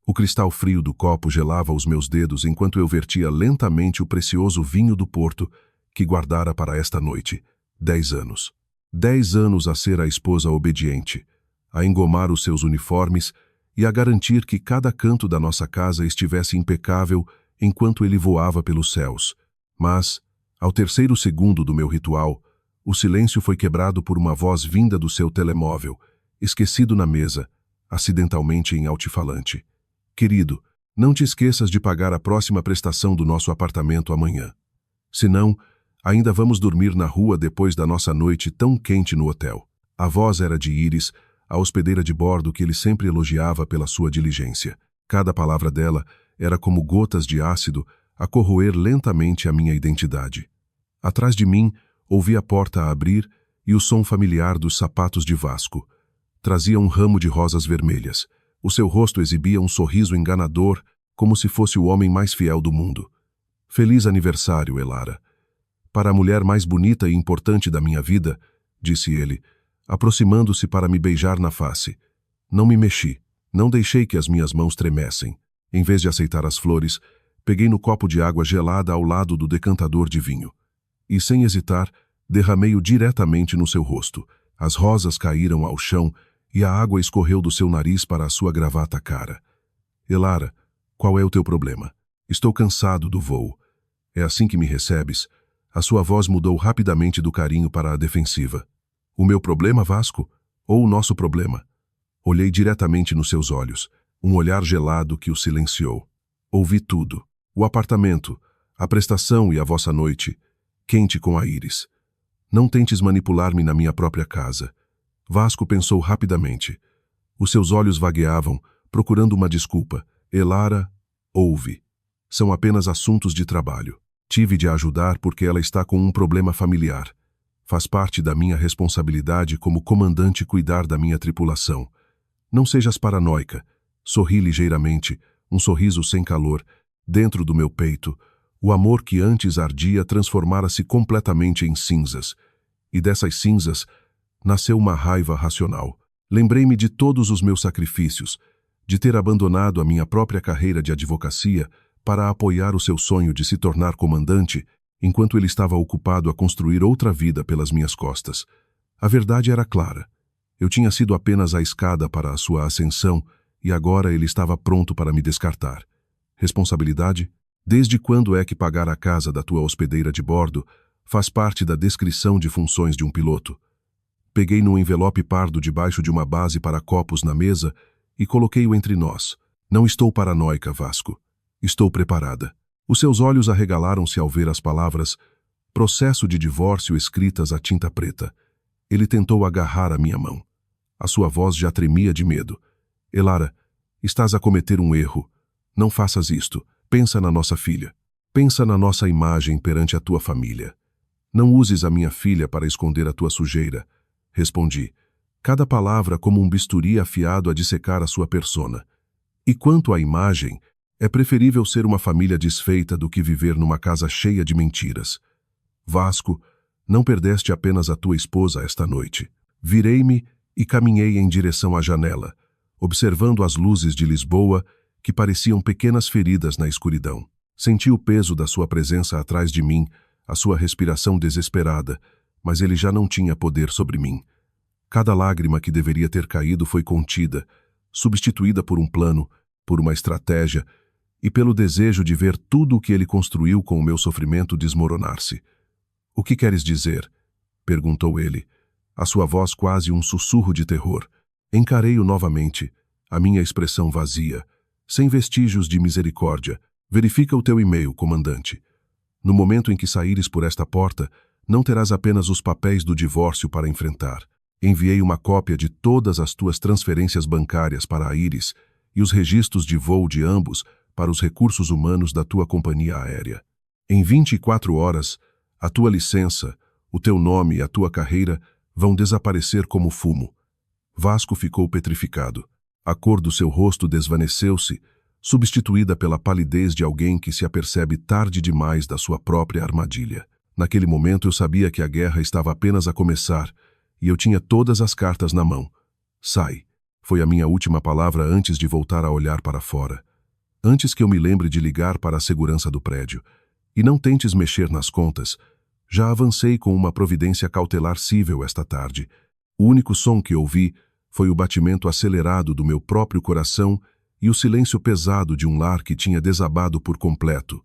O cristal frio do copo gelava os meus dedos enquanto eu vertia lentamente o precioso vinho do Porto que guardara para esta noite. 10 anos. 10 anos a ser a esposa obediente, a engomar os seus uniformes e a garantir que cada canto da nossa casa estivesse impecável enquanto ele voava pelos céus. Mas, ao terceiro segundo do meu ritual, o silêncio foi quebrado por uma voz vinda do seu telemóvel, esquecido na mesa, acidentalmente em altifalante. Querido, não te esqueças de pagar a próxima prestação do nosso apartamento amanhã. Senão, ainda vamos dormir na rua depois da nossa noite tão quente no hotel. A voz era de Iris, a hospedeira de bordo que ele sempre elogiava pela sua diligência. Cada palavra dela era como gotas de ácido a corroer lentamente a minha identidade. Atrás de mim, ouvi a porta a abrir e o som familiar dos sapatos de Vasco. Trazia um ramo de rosas vermelhas. O seu rosto exibia um sorriso enganador, como se fosse o homem mais fiel do mundo. Feliz aniversário, Elara. Para a mulher mais bonita e importante da minha vida, disse ele, aproximando-se para me beijar na face. Não me mexi, não deixei que as minhas mãos tremessem. Em vez de aceitar as flores, peguei no copo de água gelada ao lado do decantador de vinho. E, sem hesitar, derramei-o diretamente no seu rosto. As rosas caíram ao chão e a água escorreu do seu nariz para a sua gravata cara. Elara, qual é o teu problema? Estou cansado do voo. É assim que me recebes? A sua voz mudou rapidamente do carinho para a defensiva. O meu problema, Vasco? Ou o nosso problema? Olhei diretamente nos seus olhos, um olhar gelado que o silenciou. Ouvi tudo. O apartamento, a prestação e a vossa noite, quente com a Iris. Não tentes manipular-me na minha própria casa. Vasco pensou rapidamente. Os seus olhos vagueavam, procurando uma desculpa. Elara, ouve. São apenas assuntos de trabalho. Tive de a ajudar porque ela está com um problema familiar. Faz parte da minha responsabilidade como comandante cuidar da minha tripulação. Não sejas paranoica. Sorri ligeiramente, um sorriso sem calor. Dentro do meu peito, o amor que antes ardia transformara-se completamente em cinzas. E dessas cinzas, nasceu uma raiva racional. Lembrei-me de todos os meus sacrifícios, de ter abandonado a minha própria carreira de advocacia para apoiar o seu sonho de se tornar comandante, enquanto ele estava ocupado a construir outra vida pelas minhas costas. A verdade era clara. Eu tinha sido apenas a escada para a sua ascensão e agora ele estava pronto para me descartar. Responsabilidade? Desde quando é que pagar a casa da tua hospedeira de bordo faz parte da descrição de funções de um piloto? Peguei num envelope pardo debaixo de uma base para copos na mesa e coloquei-o entre nós. Não estou paranoica, Vasco. Estou preparada. Os seus olhos arregalaram-se ao ver as palavras processo de divórcio escritas a tinta preta. Ele tentou agarrar a minha mão. A sua voz já tremia de medo. Elara, estás a cometer um erro. Não faças isto. Pensa na nossa filha. Pensa na nossa imagem perante a tua família. Não uses a minha filha para esconder a tua sujeira. Respondi, cada palavra como um bisturi afiado a dissecar a sua persona. E quanto à imagem, é preferível ser uma família desfeita do que viver numa casa cheia de mentiras. Vasco, não perdeste apenas a tua esposa esta noite. Virei-me e caminhei em direção à janela, observando as luzes de Lisboa que pareciam pequenas feridas na escuridão. Senti o peso da sua presença atrás de mim, a sua respiração desesperada, mas ele já não tinha poder sobre mim. Cada lágrima que deveria ter caído foi contida, substituída por um plano, por uma estratégia e pelo desejo de ver tudo o que ele construiu com o meu sofrimento desmoronar-se. O que queres dizer? Perguntou ele, a sua voz quase um sussurro de terror. Encarei-o novamente, a minha expressão vazia, sem vestígios de misericórdia. Verifica o teu e-mail, comandante. No momento em que saíres por esta porta, não terás apenas os papéis do divórcio para enfrentar. Enviei uma cópia de todas as tuas transferências bancárias para a Iris e os registros de voo de ambos para os recursos humanos da tua companhia aérea. Em 24 horas, a tua licença, o teu nome e a tua carreira vão desaparecer como fumo. Vasco ficou petrificado. A cor do seu rosto desvaneceu-se, substituída pela palidez de alguém que se apercebe tarde demais da sua própria armadilha. Naquele momento eu sabia que a guerra estava apenas a começar e eu tinha todas as cartas na mão. Sai. Foi a minha última palavra antes de voltar a olhar para fora. Antes que eu me lembre de ligar para a segurança do prédio. E não tentes mexer nas contas. Já avancei com uma providência cautelar cível esta tarde. O único som que ouvi foi o batimento acelerado do meu próprio coração e o silêncio pesado de um lar que tinha desabado por completo,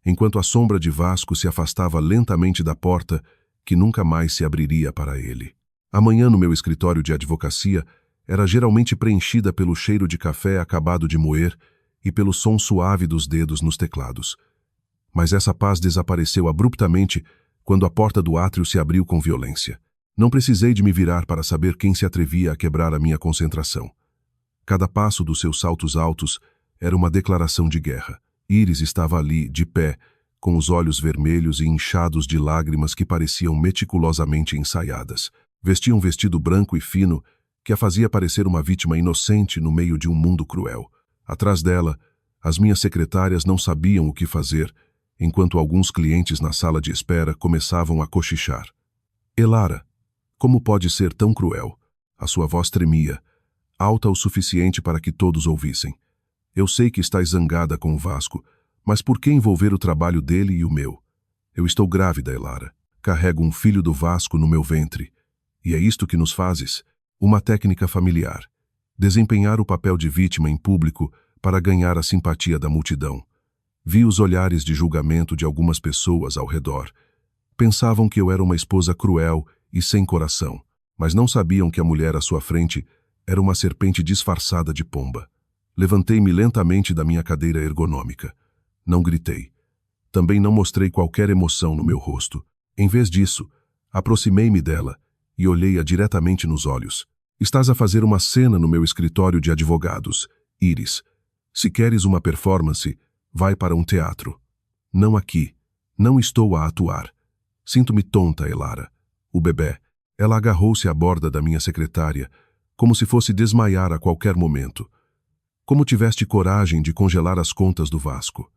enquanto a sombra de Vasco se afastava lentamente da porta que nunca mais se abriria para ele. A manhã no meu escritório de advocacia era geralmente preenchida pelo cheiro de café acabado de moer e pelo som suave dos dedos nos teclados. Mas essa paz desapareceu abruptamente quando a porta do átrio se abriu com violência. Não precisei de me virar para saber quem se atrevia a quebrar a minha concentração. Cada passo dos seus saltos altos era uma declaração de guerra. Iris estava ali, de pé, com os olhos vermelhos e inchados de lágrimas que pareciam meticulosamente ensaiadas. Vestia um vestido branco e fino que a fazia parecer uma vítima inocente no meio de um mundo cruel. Atrás dela, as minhas secretárias não sabiam o que fazer, enquanto alguns clientes na sala de espera começavam a cochichar. Elara, como pode ser tão cruel? A sua voz tremia, alta o suficiente para que todos ouvissem. Eu sei que estás zangada com o Vasco, mas por que envolver o trabalho dele e o meu? Eu estou grávida, Elara. Carrego um filho do Vasco no meu ventre. E é isto que nos fazes? Uma técnica familiar. Desempenhar o papel de vítima em público para ganhar a simpatia da multidão. Vi os olhares de julgamento de algumas pessoas ao redor. Pensavam que eu era uma esposa cruel e sem coração, mas não sabiam que a mulher à sua frente era uma serpente disfarçada de pomba. Levantei-me lentamente da minha cadeira ergonômica. Não gritei. Também não mostrei qualquer emoção no meu rosto. Em vez disso, aproximei-me dela e olhei-a diretamente nos olhos. Estás a fazer uma cena no meu escritório de advogados, Iris. Se queres uma performance, vai para um teatro. Não aqui. Não estou a atuar. Sinto-me tonta, Elara. O bebê. Ela agarrou-se à borda da minha secretária, como se fosse desmaiar a qualquer momento. Como tiveste coragem de congelar as contas do Vasco?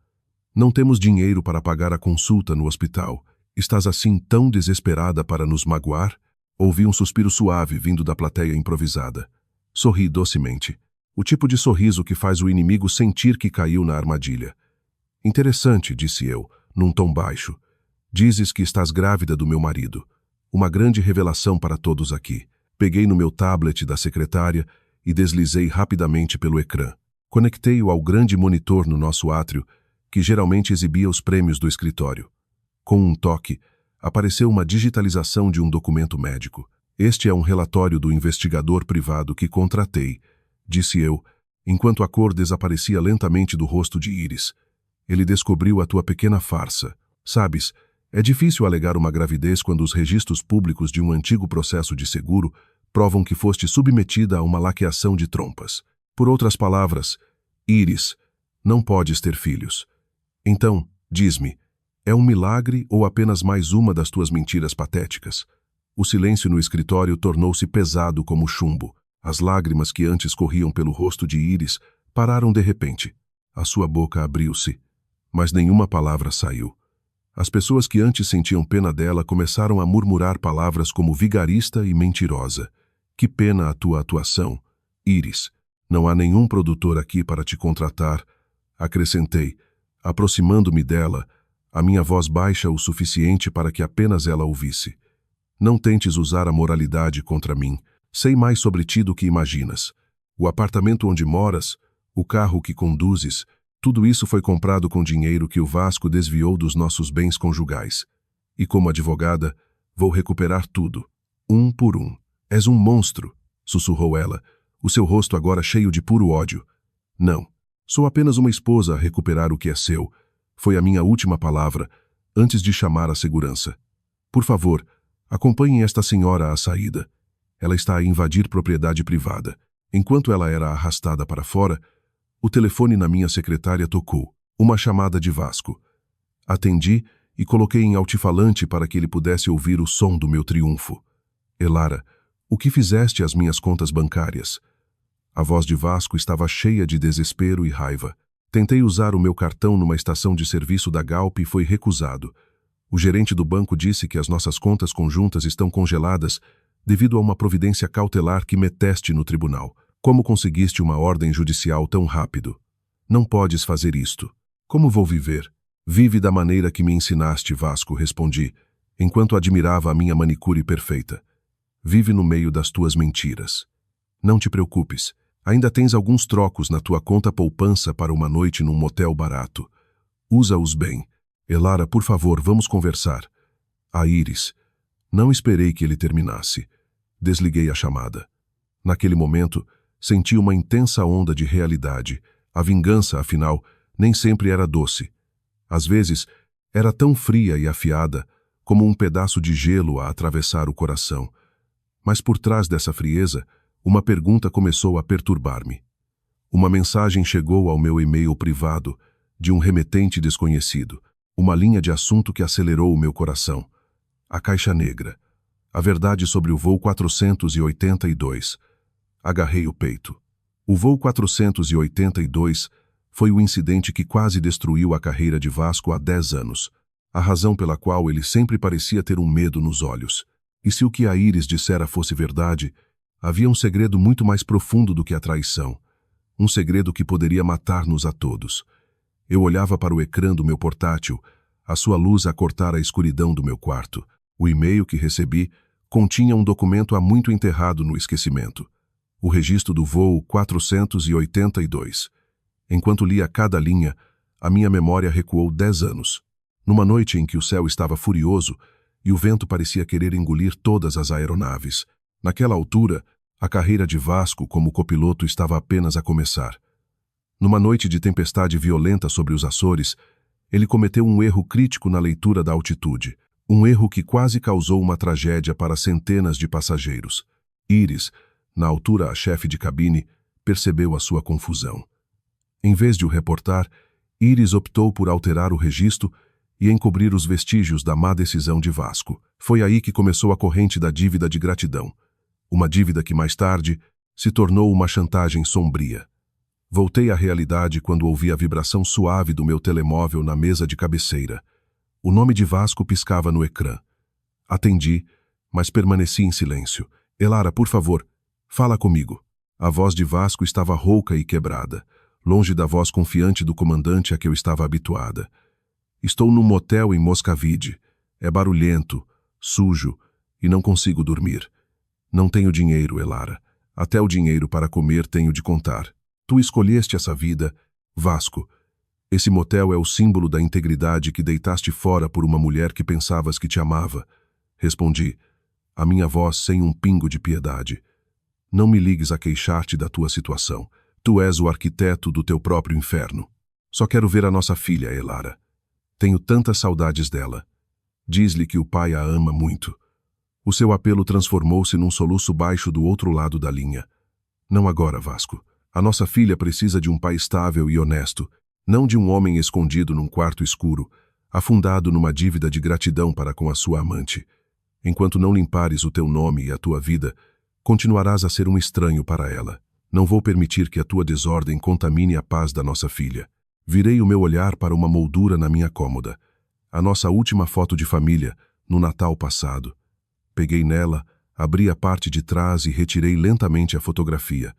Não temos dinheiro para pagar a consulta no hospital. Estás assim tão desesperada para nos magoar? Ouvi um suspiro suave vindo da plateia improvisada. Sorri docemente. O tipo de sorriso que faz o inimigo sentir que caiu na armadilha. Interessante, disse eu, num tom baixo. Dizes que estás grávida do meu marido. Uma grande revelação para todos aqui. Peguei no meu tablet da secretária e deslizei rapidamente pelo ecrã. Conectei-o ao grande monitor no nosso átrio, que geralmente exibia os prêmios do escritório. Com um toque, apareceu uma digitalização de um documento médico. Este é um relatório do investigador privado que contratei, disse eu, enquanto a cor desaparecia lentamente do rosto de Iris. Ele descobriu a tua pequena farsa. Sabes, é difícil alegar uma gravidez quando os registros públicos de um antigo processo de seguro provam que foste submetida a uma laqueação de trompas. Por outras palavras, Iris, não podes ter filhos. Então, diz-me, é um milagre ou apenas mais uma das tuas mentiras patéticas? O silêncio no escritório tornou-se pesado como chumbo. As lágrimas que antes corriam pelo rosto de Iris pararam de repente. A sua boca abriu-se, mas nenhuma palavra saiu. As pessoas que antes sentiam pena dela começaram a murmurar palavras como vigarista e mentirosa. Que pena a tua atuação, Iris. Não há nenhum produtor aqui para te contratar, acrescentei, aproximando-me dela, a minha voz baixa o suficiente para que apenas ela ouvisse. Não tentes usar a moralidade contra mim. Sei mais sobre ti do que imaginas. O apartamento onde moras, o carro que conduzes, tudo isso foi comprado com dinheiro que o Vasco desviou dos nossos bens conjugais. E como advogada, vou recuperar tudo, um por um. És um monstro, sussurrou ela, o seu rosto agora cheio de puro ódio. Não, sou apenas uma esposa a recuperar o que é seu. Foi a minha última palavra, antes de chamar a segurança. Por favor, acompanhem esta senhora à saída. Ela está a invadir propriedade privada. Enquanto ela era arrastada para fora, o telefone na minha secretária tocou. Uma chamada de Vasco. Atendi e coloquei em altifalante para que ele pudesse ouvir o som do meu triunfo. Elara, o que fizeste às minhas contas bancárias? A voz de Vasco estava cheia de desespero e raiva. Tentei usar o meu cartão numa estação de serviço da Galp e foi recusado. O gerente do banco disse que as nossas contas conjuntas estão congeladas devido a uma providência cautelar que meteste no tribunal. Como conseguiste uma ordem judicial tão rápido? Não podes fazer isto. Como vou viver? Vive da maneira que me ensinaste, Vasco, respondi, enquanto admirava a minha manicure perfeita. Vive no meio das tuas mentiras. Não te preocupes, ainda tens alguns trocos na tua conta poupança para uma noite num motel barato. Usa-os bem. Elara, por favor, vamos conversar. A Iris. Não esperei que ele terminasse. Desliguei a chamada. Naquele momento, senti uma intensa onda de realidade. A vingança, afinal, nem sempre era doce. Às vezes, era tão fria e afiada como um pedaço de gelo a atravessar o coração. Mas por trás dessa frieza, uma pergunta começou a perturbar-me. Uma mensagem chegou ao meu e-mail privado, de um remetente desconhecido. Uma linha de assunto que acelerou o meu coração. A caixa negra. A verdade sobre o voo 482. Agarrei o peito. O voo 482 foi o incidente que quase destruiu a carreira de Vasco há 10 anos. A razão pela qual ele sempre parecia ter um medo nos olhos. E se o que a Iris dissera fosse verdade, havia um segredo muito mais profundo do que a traição. Um segredo que poderia matar-nos a todos. Eu olhava para o ecrã do meu portátil, a sua luz a cortar a escuridão do meu quarto. O e-mail que recebi continha um documento há muito enterrado no esquecimento. O registro do voo 482. Enquanto lia cada linha, a minha memória recuou 10 anos. Numa noite em que o céu estava furioso e o vento parecia querer engolir todas as aeronaves. Naquela altura, a carreira de Vasco como copiloto estava apenas a começar. Numa noite de tempestade violenta sobre os Açores, ele cometeu um erro crítico na leitura da altitude. Um erro que quase causou uma tragédia para centenas de passageiros. Iris, na altura a chefe de cabine, percebeu a sua confusão. Em vez de o reportar, Iris optou por alterar o registro e encobrir os vestígios da má decisão de Vasco. Foi aí que começou a corrente da dívida de gratidão. Uma dívida que mais tarde se tornou uma chantagem sombria. Voltei à realidade quando ouvi a vibração suave do meu telemóvel na mesa de cabeceira. O nome de Vasco piscava no ecrã. Atendi, mas permaneci em silêncio. Elara, por favor, fala comigo. A voz de Vasco estava rouca e quebrada, longe da voz confiante do comandante a que eu estava habituada. Estou num motel em Moscavide. É barulhento, sujo e não consigo dormir. Não tenho dinheiro, Elara. Até o dinheiro para comer tenho de contar. Tu escolheste essa vida, Vasco. Esse motel é o símbolo da integridade que deitaste fora por uma mulher que pensavas que te amava. Respondi, a minha voz sem um pingo de piedade. Não me ligues a queixar-te da tua situação. Tu és o arquiteto do teu próprio inferno. Só quero ver a nossa filha, Elara. Tenho tantas saudades dela. Diz-lhe que o pai a ama muito. O seu apelo transformou-se num soluço baixo do outro lado da linha. Não agora, Vasco. A nossa filha precisa de um pai estável e honesto, não de um homem escondido num quarto escuro, afundado numa dívida de gratidão para com a sua amante. Enquanto não limpares o teu nome e a tua vida, continuarás a ser um estranho para ela. Não vou permitir que a tua desordem contamine a paz da nossa filha. Virei o meu olhar para uma moldura na minha cômoda. A nossa última foto de família, no Natal passado. Peguei nela, abri a parte de trás e retirei lentamente a fotografia.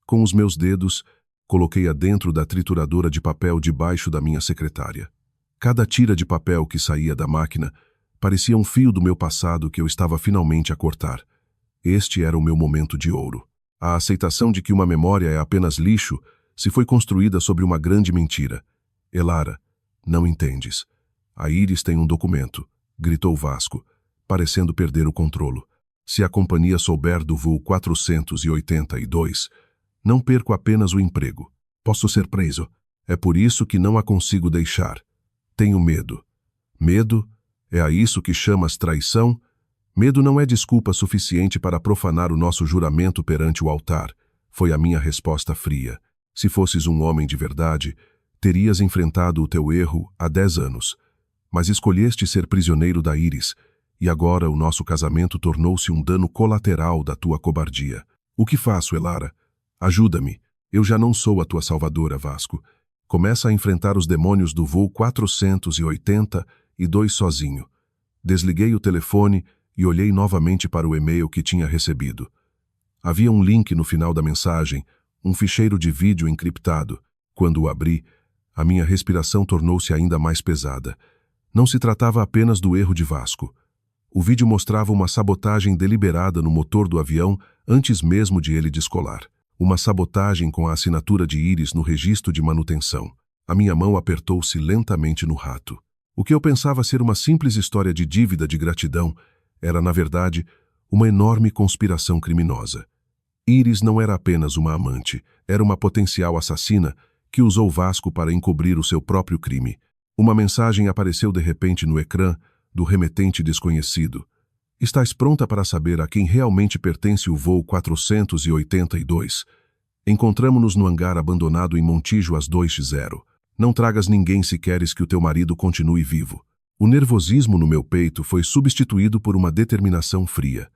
Com os meus dedos, coloquei-a dentro da trituradora de papel debaixo da minha secretária. Cada tira de papel que saía da máquina parecia um fio do meu passado que eu estava finalmente a cortar. Este era o meu momento de ouro. A aceitação de que uma memória é apenas lixo se foi construída sobre uma grande mentira. Elara, não entendes. A Iris tem um documento, gritou Vasco, parecendo perder o controlo. Se a companhia souber do voo 482, não perco apenas o emprego. Posso ser preso. É por isso que não a consigo deixar. Tenho medo. Medo? É a isso que chamas traição? Medo não é desculpa suficiente para profanar o nosso juramento perante o altar. Foi a minha resposta fria. Se fosses um homem de verdade, terias enfrentado o teu erro há 10 anos. Mas escolheste ser prisioneiro da Iris, e agora o nosso casamento tornou-se um dano colateral da tua cobardia. O que faço, Elara? Ajuda-me. Eu já não sou a tua salvadora, Vasco. Começa a enfrentar os demônios do voo 482 sozinho. Desliguei o telefone e olhei novamente para o e-mail que tinha recebido. Havia um link no final da mensagem, um ficheiro de vídeo encriptado. Quando o abri, a minha respiração tornou-se ainda mais pesada. Não se tratava apenas do erro de Vasco. O vídeo mostrava uma sabotagem deliberada no motor do avião antes mesmo de ele descolar. Uma sabotagem com a assinatura de Iris no registro de manutenção. A minha mão apertou-se lentamente no rato. O que eu pensava ser uma simples história de dívida de gratidão era, na verdade, uma enorme conspiração criminosa. Iris não era apenas uma amante, era uma potencial assassina que usou Vasco para encobrir o seu próprio crime. Uma mensagem apareceu de repente no ecrã do remetente desconhecido. Estás pronta para saber a quem realmente pertence o voo 482? Encontramo-nos no hangar abandonado em Montijo às 2h. Não tragas ninguém se queres que o teu marido continue vivo. O nervosismo no meu peito foi substituído por uma determinação fria.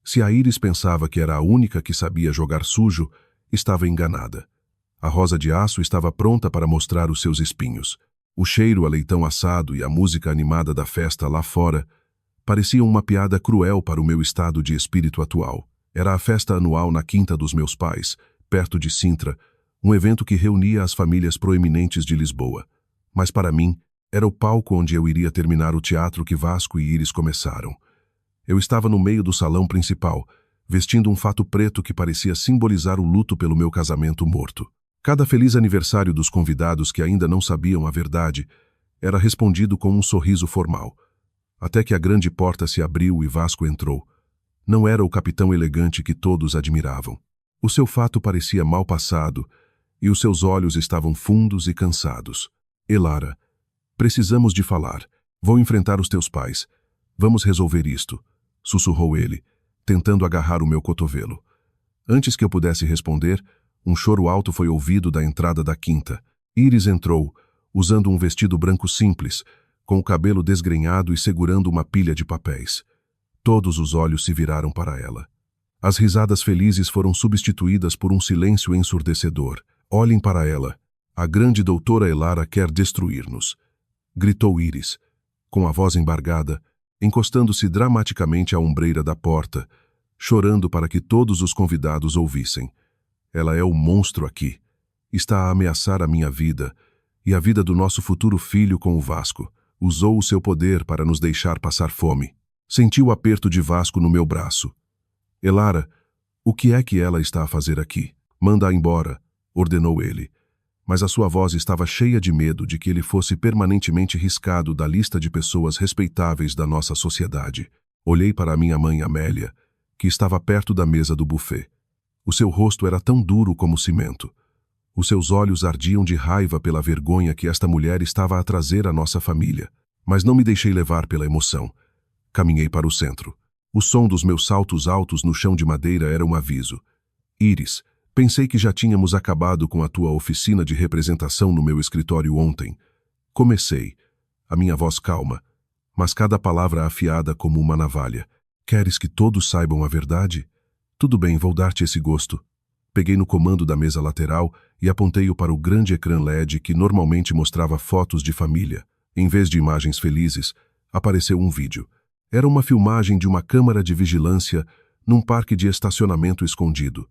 Se a Iris pensava que era a única que sabia jogar sujo, estava enganada. A rosa de aço estava pronta para mostrar os seus espinhos. O cheiro a leitão assado e a música animada da festa lá fora pareciam uma piada cruel para o meu estado de espírito atual. Era a festa anual na quinta dos meus pais, perto de Sintra, um evento que reunia as famílias proeminentes de Lisboa. Mas para mim, era o palco onde eu iria terminar o teatro que Vasco e Iris começaram. Eu estava no meio do salão principal, vestindo um fato preto que parecia simbolizar o luto pelo meu casamento morto. Cada feliz aniversário dos convidados que ainda não sabiam a verdade era respondido com um sorriso formal. Até que a grande porta se abriu e Vasco entrou. Não era o capitão elegante que todos admiravam. O seu fato parecia mal passado e os seus olhos estavam fundos e cansados. Elara, precisamos de falar. Vou enfrentar os teus pais. Vamos resolver isto, sussurrou ele, tentando agarrar o meu cotovelo. Antes que eu pudesse responder, um choro alto foi ouvido da entrada da quinta. Iris entrou, usando um vestido branco simples, com o cabelo desgrenhado e segurando uma pilha de papéis. Todos os olhos se viraram para ela. As risadas felizes foram substituídas por um silêncio ensurdecedor. Olhem para ela. A grande doutora Elara quer destruir-nos, gritou Iris, com a voz embargada, encostando-se dramaticamente à ombreira da porta, chorando para que todos os convidados ouvissem. Ela é o monstro aqui. Está a ameaçar a minha vida e a vida do nosso futuro filho com o Vasco. Usou o seu poder para nos deixar passar fome. Senti o aperto de Vasco no meu braço. Elara, o que é que ela está a fazer aqui? Manda-a embora, ordenou ele. Mas a sua voz estava cheia de medo de que ele fosse permanentemente riscado da lista de pessoas respeitáveis da nossa sociedade. Olhei para a minha mãe Amélia, que estava perto da mesa do buffet. O seu rosto era tão duro como cimento. Os seus olhos ardiam de raiva pela vergonha que esta mulher estava a trazer à nossa família. Mas não me deixei levar pela emoção. Caminhei para o centro. O som dos meus saltos altos no chão de madeira era um aviso. Iris, pensei que já tínhamos acabado com a tua oficina de representação no meu escritório ontem. Comecei, a minha voz calma, mas cada palavra afiada como uma navalha. Queres que todos saibam a verdade? Tudo bem, vou dar-te esse gosto. Peguei no comando da mesa lateral e apontei-o para o grande ecrã LED que normalmente mostrava fotos de família. Em vez de imagens felizes, apareceu um vídeo. Era uma filmagem de uma câmara de vigilância num parque de estacionamento escondido.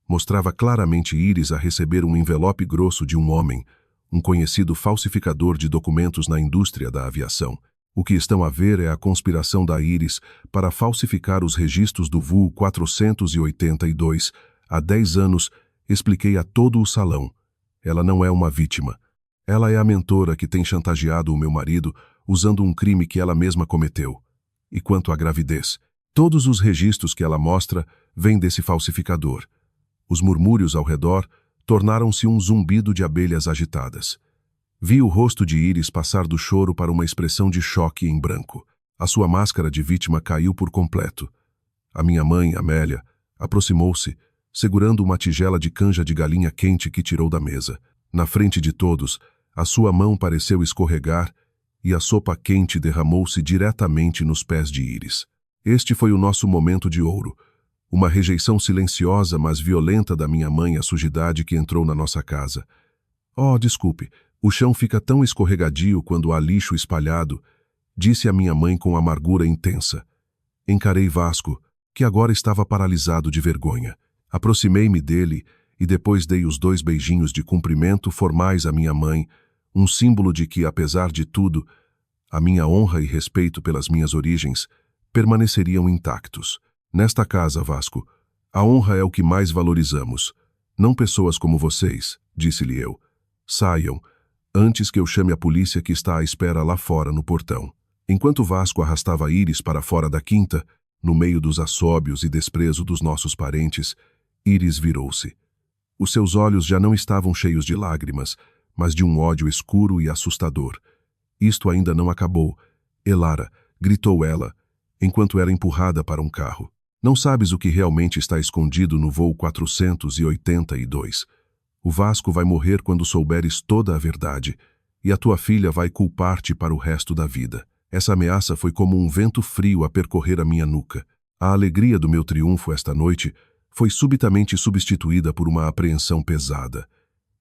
Mostrava claramente Iris a receber um envelope grosso de um homem, um conhecido falsificador de documentos na indústria da aviação. O que estão a ver é a conspiração da Iris para falsificar os registros do voo 482. Há 10 anos, expliquei a todo o salão. Ela não é uma vítima. Ela é a mentora que tem chantageado o meu marido usando um crime que ela mesma cometeu. E quanto à gravidez, todos os registros que ela mostra vêm desse falsificador. Os murmúrios ao redor tornaram-se um zumbido de abelhas agitadas. Vi o rosto de Iris passar do choro para uma expressão de choque em branco. A sua máscara de vítima caiu por completo. A minha mãe, Amélia, aproximou-se, segurando uma tigela de canja de galinha quente que tirou da mesa. Na frente de todos, a sua mão pareceu escorregar e a sopa quente derramou-se diretamente nos pés de Iris. Este foi o nosso momento de ouro. Uma rejeição silenciosa, mas violenta da minha mãe à sujidade que entrou na nossa casa. Oh, desculpe, o chão fica tão escorregadio quando há lixo espalhado, disse a minha mãe com amargura intensa. Encarei Vasco, que agora estava paralisado de vergonha. Aproximei-me dele e depois dei os 2 beijinhos de cumprimento formais à minha mãe, um símbolo de que, apesar de tudo, a minha honra e respeito pelas minhas origens permaneceriam intactos. Nesta casa, Vasco, a honra é o que mais valorizamos. Não pessoas como vocês, disse-lhe eu. Saiam, antes que eu chame a polícia que está à espera lá fora no portão. Enquanto Vasco arrastava Íris para fora da quinta, no meio dos assóbios e desprezo dos nossos parentes, Íris virou-se. Os seus olhos já não estavam cheios de lágrimas, mas de um ódio escuro e assustador. Isto ainda não acabou. Elara, gritou ela, enquanto era empurrada para um carro. Não sabes o que realmente está escondido no voo 482. O Vasco vai morrer quando souberes toda a verdade, e a tua filha vai culpar-te para o resto da vida. Essa ameaça foi como um vento frio a percorrer a minha nuca. A alegria do meu triunfo esta noite foi subitamente substituída por uma apreensão pesada.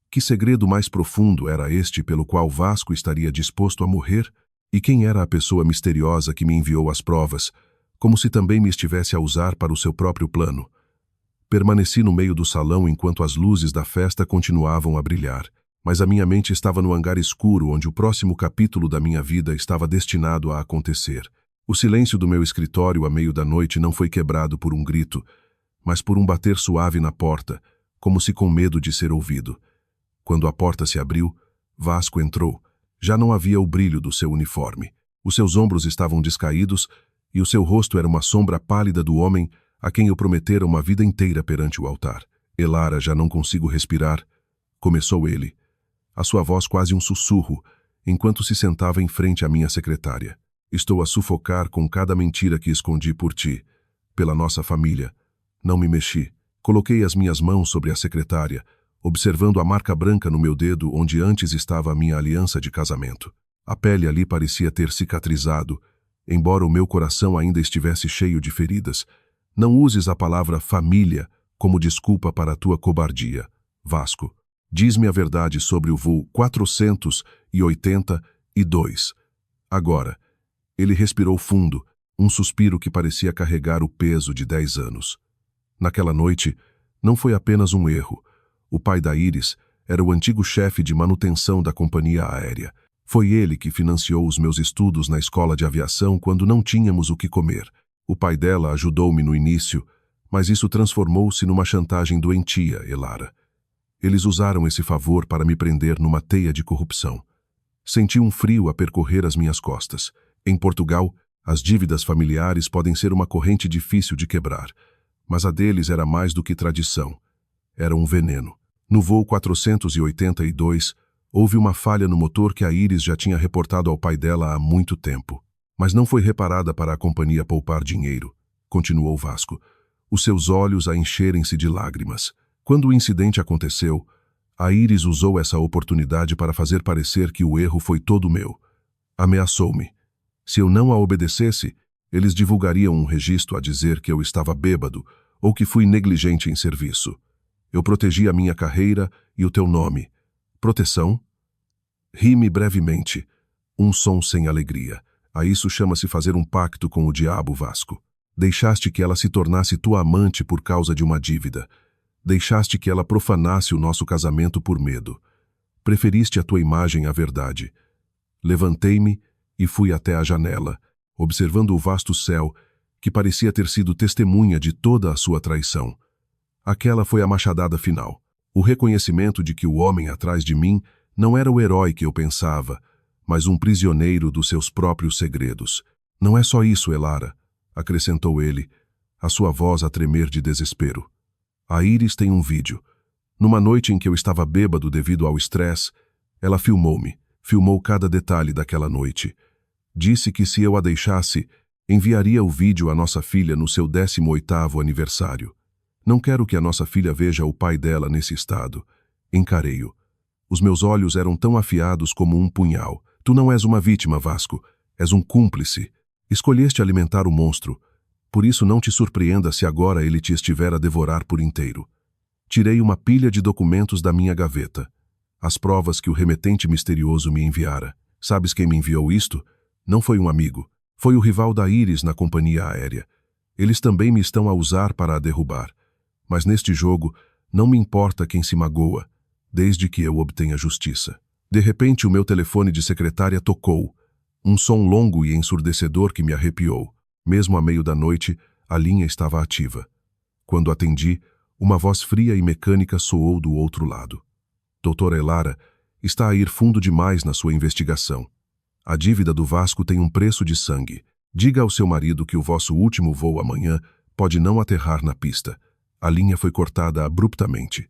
Que segredo mais profundo era este pelo qual Vasco estaria disposto a morrer? E quem era a pessoa misteriosa que me enviou as provas, como se também me estivesse a usar para o seu próprio plano? Permaneci no meio do salão enquanto as luzes da festa continuavam a brilhar, mas a minha mente estava no hangar escuro onde o próximo capítulo da minha vida estava destinado a acontecer. O silêncio do meu escritório à meio da noite não foi quebrado por um grito, mas por um bater suave na porta, como se com medo de ser ouvido. Quando a porta se abriu, Vasco entrou. Já não havia o brilho do seu uniforme. Os seus ombros estavam descaídos e o seu rosto era uma sombra pálida do homem a quem eu prometera uma vida inteira perante o altar. Elara, já não consigo respirar, começou ele. A sua voz quase um sussurro, enquanto se sentava em frente à minha secretária. Estou a sufocar com cada mentira que escondi por ti, pela nossa família. Não me mexi. Coloquei as minhas mãos sobre a secretária, observando a marca branca no meu dedo onde antes estava a minha aliança de casamento. A pele ali parecia ter cicatrizado, embora o meu coração ainda estivesse cheio de feridas. Não uses a palavra família como desculpa para a tua cobardia, Vasco. Diz-me a verdade sobre o voo 482. Agora, ele respirou fundo, um suspiro que parecia carregar o peso de 10 anos. Naquela noite, não foi apenas um erro. O pai da Íris era o antigo chefe de manutenção da companhia aérea. Foi ele que financiou os meus estudos na escola de aviação quando não tínhamos o que comer. O pai dela ajudou-me no início, mas isso transformou-se numa chantagem doentia, Elara. Eles usaram esse favor para me prender numa teia de corrupção. Senti um frio a percorrer as minhas costas. Em Portugal, as dívidas familiares podem ser uma corrente difícil de quebrar, mas a deles era mais do que tradição. Era um veneno. No voo 482, houve uma falha no motor que a Íris já tinha reportado ao pai dela há muito tempo. Mas não foi reparada para a companhia poupar dinheiro, continuou Vasco, os seus olhos a encherem-se de lágrimas. Quando o incidente aconteceu, a Íris usou essa oportunidade para fazer parecer que o erro foi todo meu. Ameaçou-me. Se eu não a obedecesse, eles divulgariam um registro a dizer que eu estava bêbado ou que fui negligente em serviço. Eu protegi a minha carreira e o teu nome. Proteção? Ri-me brevemente. Um som sem alegria. A isso chama-se fazer um pacto com o diabo, Vasco. Deixaste que ela se tornasse tua amante por causa de uma dívida. Deixaste que ela profanasse o nosso casamento por medo. Preferiste a tua imagem à verdade. Levantei-me e fui até a janela, observando o vasto céu, que parecia ter sido testemunha de toda a sua traição. Aquela foi a machadada final. O reconhecimento de que o homem atrás de mim não era o herói que eu pensava, mas um prisioneiro dos seus próprios segredos. Não é só isso, Elara, acrescentou ele, a sua voz a tremer de desespero. A Íris tem um vídeo. Numa noite em que eu estava bêbado devido ao estresse, ela filmou-me, filmou cada detalhe daquela noite. Disse que se eu a deixasse, enviaria o vídeo à nossa filha no seu 18º aniversário. Não quero que a nossa filha veja o pai dela nesse estado. Encarei-o. Os meus olhos eram tão afiados como um punhal. Tu não és uma vítima, Vasco. És um cúmplice. Escolheste alimentar o monstro. Por isso não te surpreenda se agora ele te estiver a devorar por inteiro. Tirei uma pilha de documentos da minha gaveta. As provas que o remetente misterioso me enviara. Sabes quem me enviou isto? Não foi um amigo. Foi o rival da Íris na companhia aérea. Eles também me estão a usar para a derrubar. Mas neste jogo, não me importa quem se magoa, desde que eu obtenha justiça. De repente, o meu telefone de secretária tocou, um som longo e ensurdecedor que me arrepiou. Mesmo a meio da noite, a linha estava ativa. Quando atendi, uma voz fria e mecânica soou do outro lado. Doutora Elara, está a ir fundo demais na sua investigação. A dívida do Vasco tem um preço de sangue. Diga ao seu marido que o vosso último voo amanhã pode não aterrar na pista. A linha foi cortada abruptamente.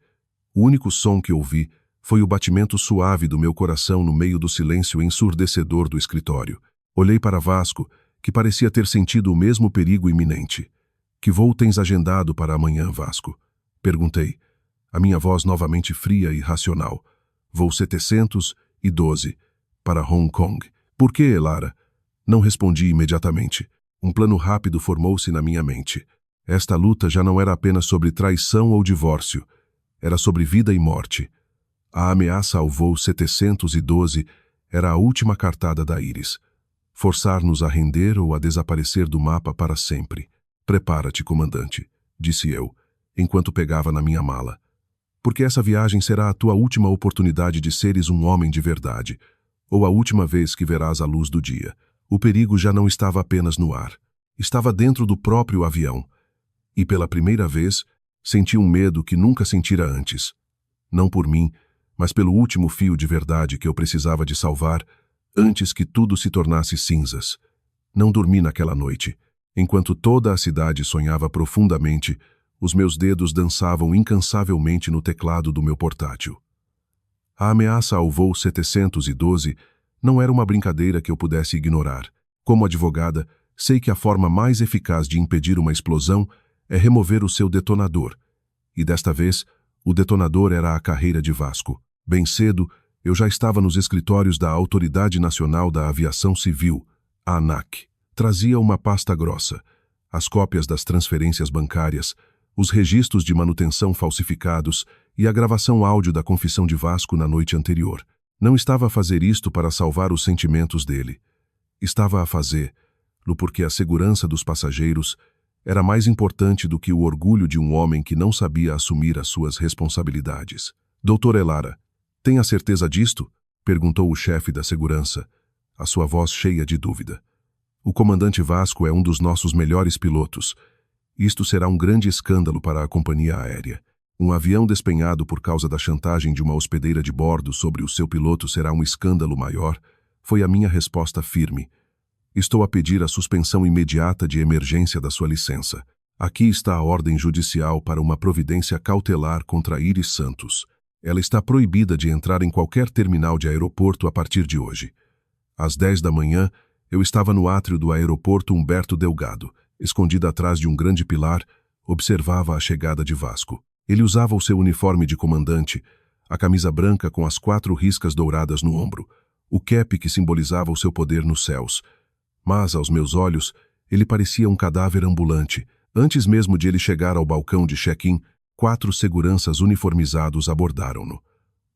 O único som que ouvi foi o batimento suave do meu coração no meio do silêncio ensurdecedor do escritório. Olhei para Vasco, que parecia ter sentido o mesmo perigo iminente. Que voo tens agendado para amanhã, Vasco? Perguntei. A minha voz novamente fria e racional. Voo 712, para Hong Kong. Por que, Elara? Não respondi imediatamente. Um plano rápido formou-se na minha mente. Esta luta já não era apenas sobre traição ou divórcio. Era sobre vida e morte. A ameaça ao voo 712 era a última cartada da Iris. Forçar-nos a render ou a desaparecer do mapa para sempre. Prepara-te, comandante, disse eu, enquanto pegava na minha mala. Porque essa viagem será a tua última oportunidade de seres um homem de verdade, ou a última vez que verás a luz do dia. O perigo já não estava apenas no ar. Estava dentro do próprio avião. E pela primeira vez, senti um medo que nunca sentira antes. Não por mim, mas pelo último fio de verdade que eu precisava de salvar antes que tudo se tornasse cinzas. Não dormi naquela noite. Enquanto toda a cidade sonhava profundamente, os meus dedos dançavam incansavelmente no teclado do meu portátil. A ameaça ao voo 712 não era uma brincadeira que eu pudesse ignorar. Como advogada, sei que a forma mais eficaz de impedir uma explosão é remover o seu detonador. E desta vez, o detonador era a carreira de Vasco. Bem cedo, eu já estava nos escritórios da Autoridade Nacional da Aviação Civil, a ANAC. Trazia uma pasta grossa, as cópias das transferências bancárias, os registros de manutenção falsificados e a gravação áudio da confissão de Vasco na noite anterior. Não estava a fazer isto para salvar os sentimentos dele. Estava a fazê-lo porque a segurança dos passageiros era mais importante do que o orgulho de um homem que não sabia assumir as suas responsabilidades. Doutora Elara, tem a certeza disto? Perguntou o chefe da segurança, a sua voz cheia de dúvida. O comandante Vasco é um dos nossos melhores pilotos. Isto será um grande escândalo para a companhia aérea. Um avião despenhado por causa da chantagem de uma hospedeira de bordo sobre o seu piloto será um escândalo maior, foi a minha resposta firme. Estou a pedir a suspensão imediata de emergência da sua licença. Aqui está a ordem judicial para uma providência cautelar contra Iris Santos. Ela está proibida de entrar em qualquer terminal de aeroporto a partir de hoje. Às 10 da manhã, eu estava no átrio do aeroporto Humberto Delgado. Escondida atrás de um grande pilar, observava a chegada de Vasco. Ele usava o seu uniforme de comandante, a camisa branca com as 4 riscas douradas no ombro, o cap que simbolizava o seu poder nos céus. Mas, aos meus olhos, ele parecia um cadáver ambulante. Antes mesmo de ele chegar ao balcão de check-in, 4 seguranças uniformizados abordaram-no.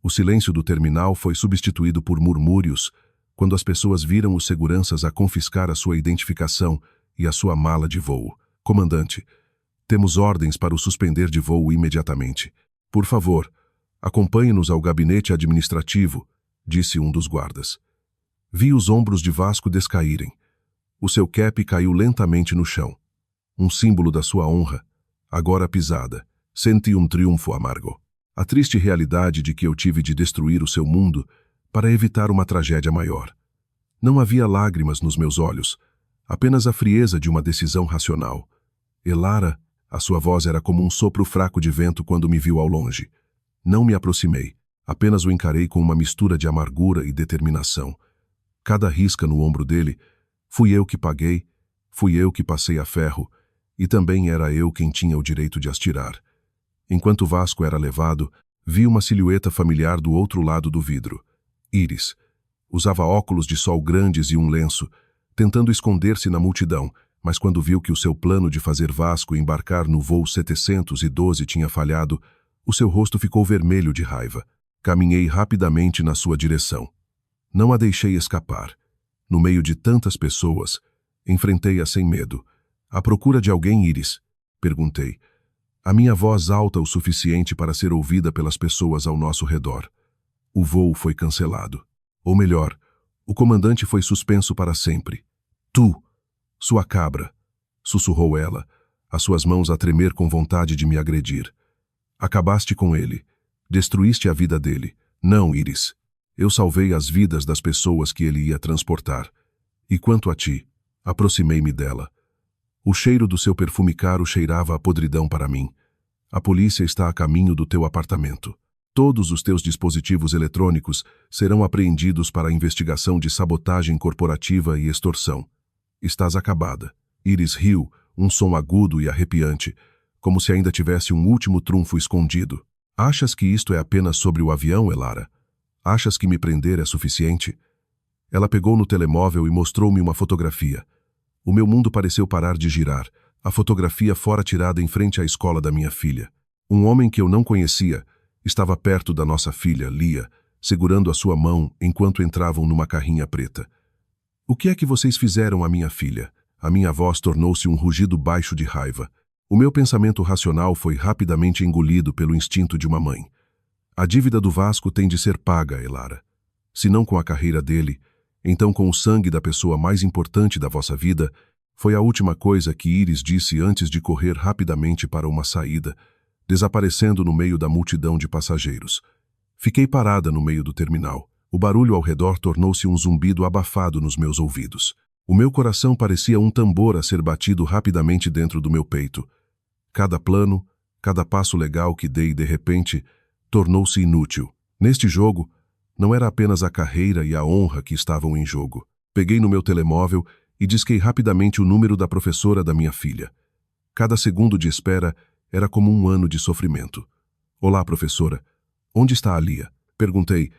O silêncio do terminal foi substituído por murmúrios quando as pessoas viram os seguranças a confiscar a sua identificação e a sua mala de voo. Comandante, temos ordens para o suspender de voo imediatamente. Por favor, acompanhe-nos ao gabinete administrativo, disse um dos guardas. Vi os ombros de Vasco descaírem. O seu cap caiu lentamente no chão. Um símbolo da sua honra, agora pisada. Senti um triunfo amargo. A triste realidade de que eu tive de destruir o seu mundo para evitar uma tragédia maior. Não havia lágrimas nos meus olhos, apenas a frieza de uma decisão racional. Elara, a sua voz era como um sopro fraco de vento quando me viu ao longe. Não me aproximei, apenas o encarei com uma mistura de amargura e determinação. Cada risca no ombro dele, fui eu que paguei, fui eu que passei a ferro, e também era eu quem tinha o direito de as tirar. Enquanto Vasco era levado, vi uma silhueta familiar do outro lado do vidro. Iris. Usava óculos de sol grandes e um lenço, tentando esconder-se na multidão, mas quando viu que o seu plano de fazer Vasco embarcar no voo 712 tinha falhado, o seu rosto ficou vermelho de raiva. Caminhei rapidamente na sua direção. Não a deixei escapar. No meio de tantas pessoas, enfrentei-a sem medo. À procura de alguém, Iris? Perguntei. A minha voz alta o suficiente para ser ouvida pelas pessoas ao nosso redor. O voo foi cancelado. Ou melhor, o comandante foi suspenso para sempre. Tu, sua cabra, sussurrou ela, as suas mãos a tremer com vontade de me agredir. Acabaste com ele. Destruíste a vida dele. Não, Iris. Eu salvei as vidas das pessoas que ele ia transportar. E quanto a ti, aproximei-me dela. O cheiro do seu perfume caro cheirava a podridão para mim. A polícia está a caminho do teu apartamento. Todos os teus dispositivos eletrônicos serão apreendidos para a investigação de sabotagem corporativa e extorsão. Estás acabada. Iris riu, um som agudo e arrepiante, como se ainda tivesse um último trunfo escondido. Achas que isto é apenas sobre o avião, Elara? Achas que me prender é suficiente? Ela pegou no telemóvel e mostrou-me uma fotografia. O meu mundo pareceu parar de girar. A fotografia fora tirada em frente à escola da minha filha. Um homem que eu não conhecia estava perto da nossa filha, Lia, segurando a sua mão enquanto entravam numa carrinha preta. O que é que vocês fizeram à minha filha? A minha voz tornou-se um rugido baixo de raiva. O meu pensamento racional foi rapidamente engolido pelo instinto de uma mãe. A dívida do Vasco tem de ser paga, Elara. Se não com a carreira dele, então com o sangue da pessoa mais importante da vossa vida. Foi a última coisa que Iris disse antes de correr rapidamente para uma saída, desaparecendo no meio da multidão de passageiros. Fiquei parada no meio do terminal. O barulho ao redor tornou-se um zumbido abafado nos meus ouvidos. O meu coração parecia um tambor a ser batido rapidamente dentro do meu peito. Cada plano, cada passo legal que dei de repente, tornou-se inútil. Neste jogo, não era apenas a carreira e a honra que estavam em jogo. Peguei no meu telemóvel e disquei rapidamente o número da professora da minha filha. Cada segundo de espera era como um ano de sofrimento. Olá, professora. Onde está a Lia? Perguntei,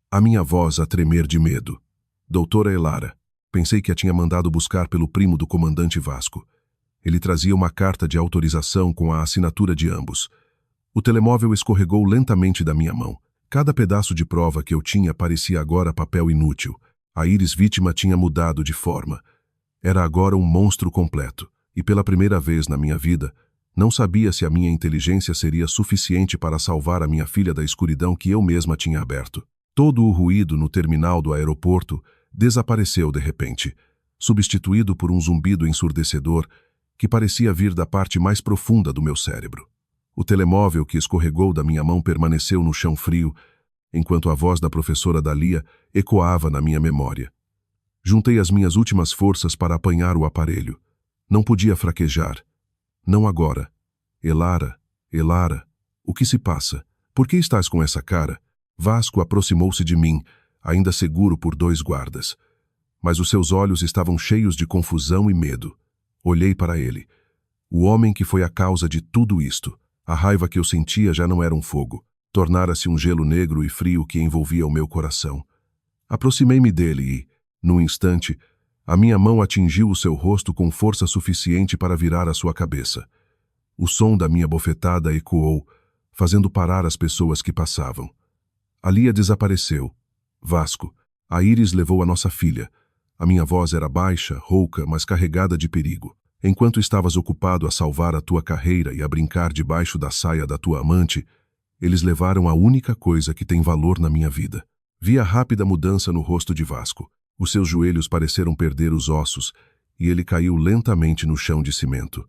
a minha voz a tremer de medo. Doutora Elara. Pensei que a tinha mandado buscar pelo primo do comandante Vasco. Ele trazia uma carta de autorização com a assinatura de ambos. O telemóvel escorregou lentamente da minha mão. Cada pedaço de prova que eu tinha parecia agora papel inútil. A Iris vítima tinha mudado de forma. Era agora um monstro completo. E pela primeira vez na minha vida, não sabia se a minha inteligência seria suficiente para salvar a minha filha da escuridão que eu mesma tinha aberto. Todo o ruído no terminal do aeroporto desapareceu de repente, substituído por um zumbido ensurdecedor que parecia vir da parte mais profunda do meu cérebro. O telemóvel que escorregou da minha mão permaneceu no chão frio, enquanto a voz da professora Dalia ecoava na minha memória. Juntei as minhas últimas forças para apanhar o aparelho. Não podia fraquejar. Não agora. Elara, Elara, o que se passa? Por que estás com essa cara? Vasco aproximou-se de mim, ainda seguro por 2 guardas. Mas os seus olhos estavam cheios de confusão e medo. Olhei para ele. O homem que foi a causa de tudo isto. A raiva que eu sentia já não era um fogo. Tornara-se um gelo negro e frio que envolvia o meu coração. Aproximei-me dele e, num instante, a minha mão atingiu o seu rosto com força suficiente para virar a sua cabeça. O som da minha bofetada ecoou, fazendo parar as pessoas que passavam. A Lia desapareceu. Vasco, a Iris levou a nossa filha. A minha voz era baixa, rouca, mas carregada de perigo. Enquanto estavas ocupado a salvar a tua carreira e a brincar debaixo da saia da tua amante, eles levaram a única coisa que tem valor na minha vida. Vi a rápida mudança no rosto de Vasco. Os seus joelhos pareceram perder os ossos e ele caiu lentamente no chão de cimento.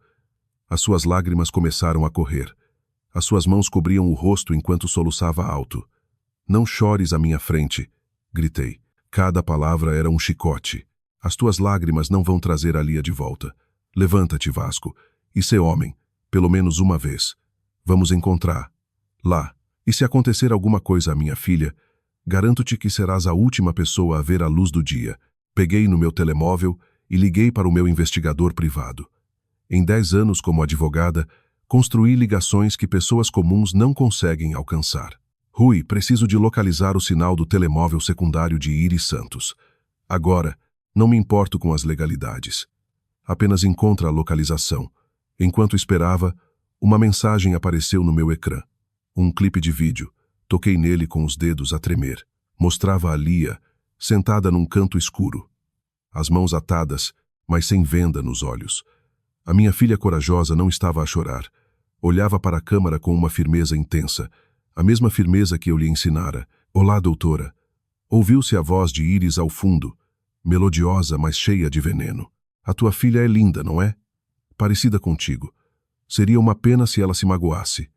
As suas lágrimas começaram a correr. As suas mãos cobriam o rosto enquanto soluçava alto. Não chores à minha frente, gritei. Cada palavra era um chicote. As tuas lágrimas não vão trazer a Lia de volta. Levanta-te, Vasco, e sê homem, pelo menos uma vez. Vamos encontrar. Lá. E se acontecer alguma coisa à minha filha, garanto-te que serás a última pessoa a ver a luz do dia. Peguei no meu telemóvel e liguei para o meu investigador privado. Em 10 anos como advogada, construí ligações que pessoas comuns não conseguem alcançar. Rui, preciso de localizar o sinal do telemóvel secundário de Iris Santos. Agora, não me importo com as legalidades. Apenas encontra a localização. Enquanto esperava, uma mensagem apareceu no meu ecrã. Um clipe de vídeo. Toquei nele com os dedos a tremer. Mostrava a Lia, sentada num canto escuro. As mãos atadas, mas sem venda nos olhos. A minha filha corajosa não estava a chorar. Olhava para a câmara com uma firmeza intensa, a mesma firmeza que eu lhe ensinara. Olá, doutora. Ouviu-se a voz de Iris ao fundo, melodiosa, mas cheia de veneno. A tua filha é linda, não é? Parecida contigo. Seria uma pena se ela se magoasse.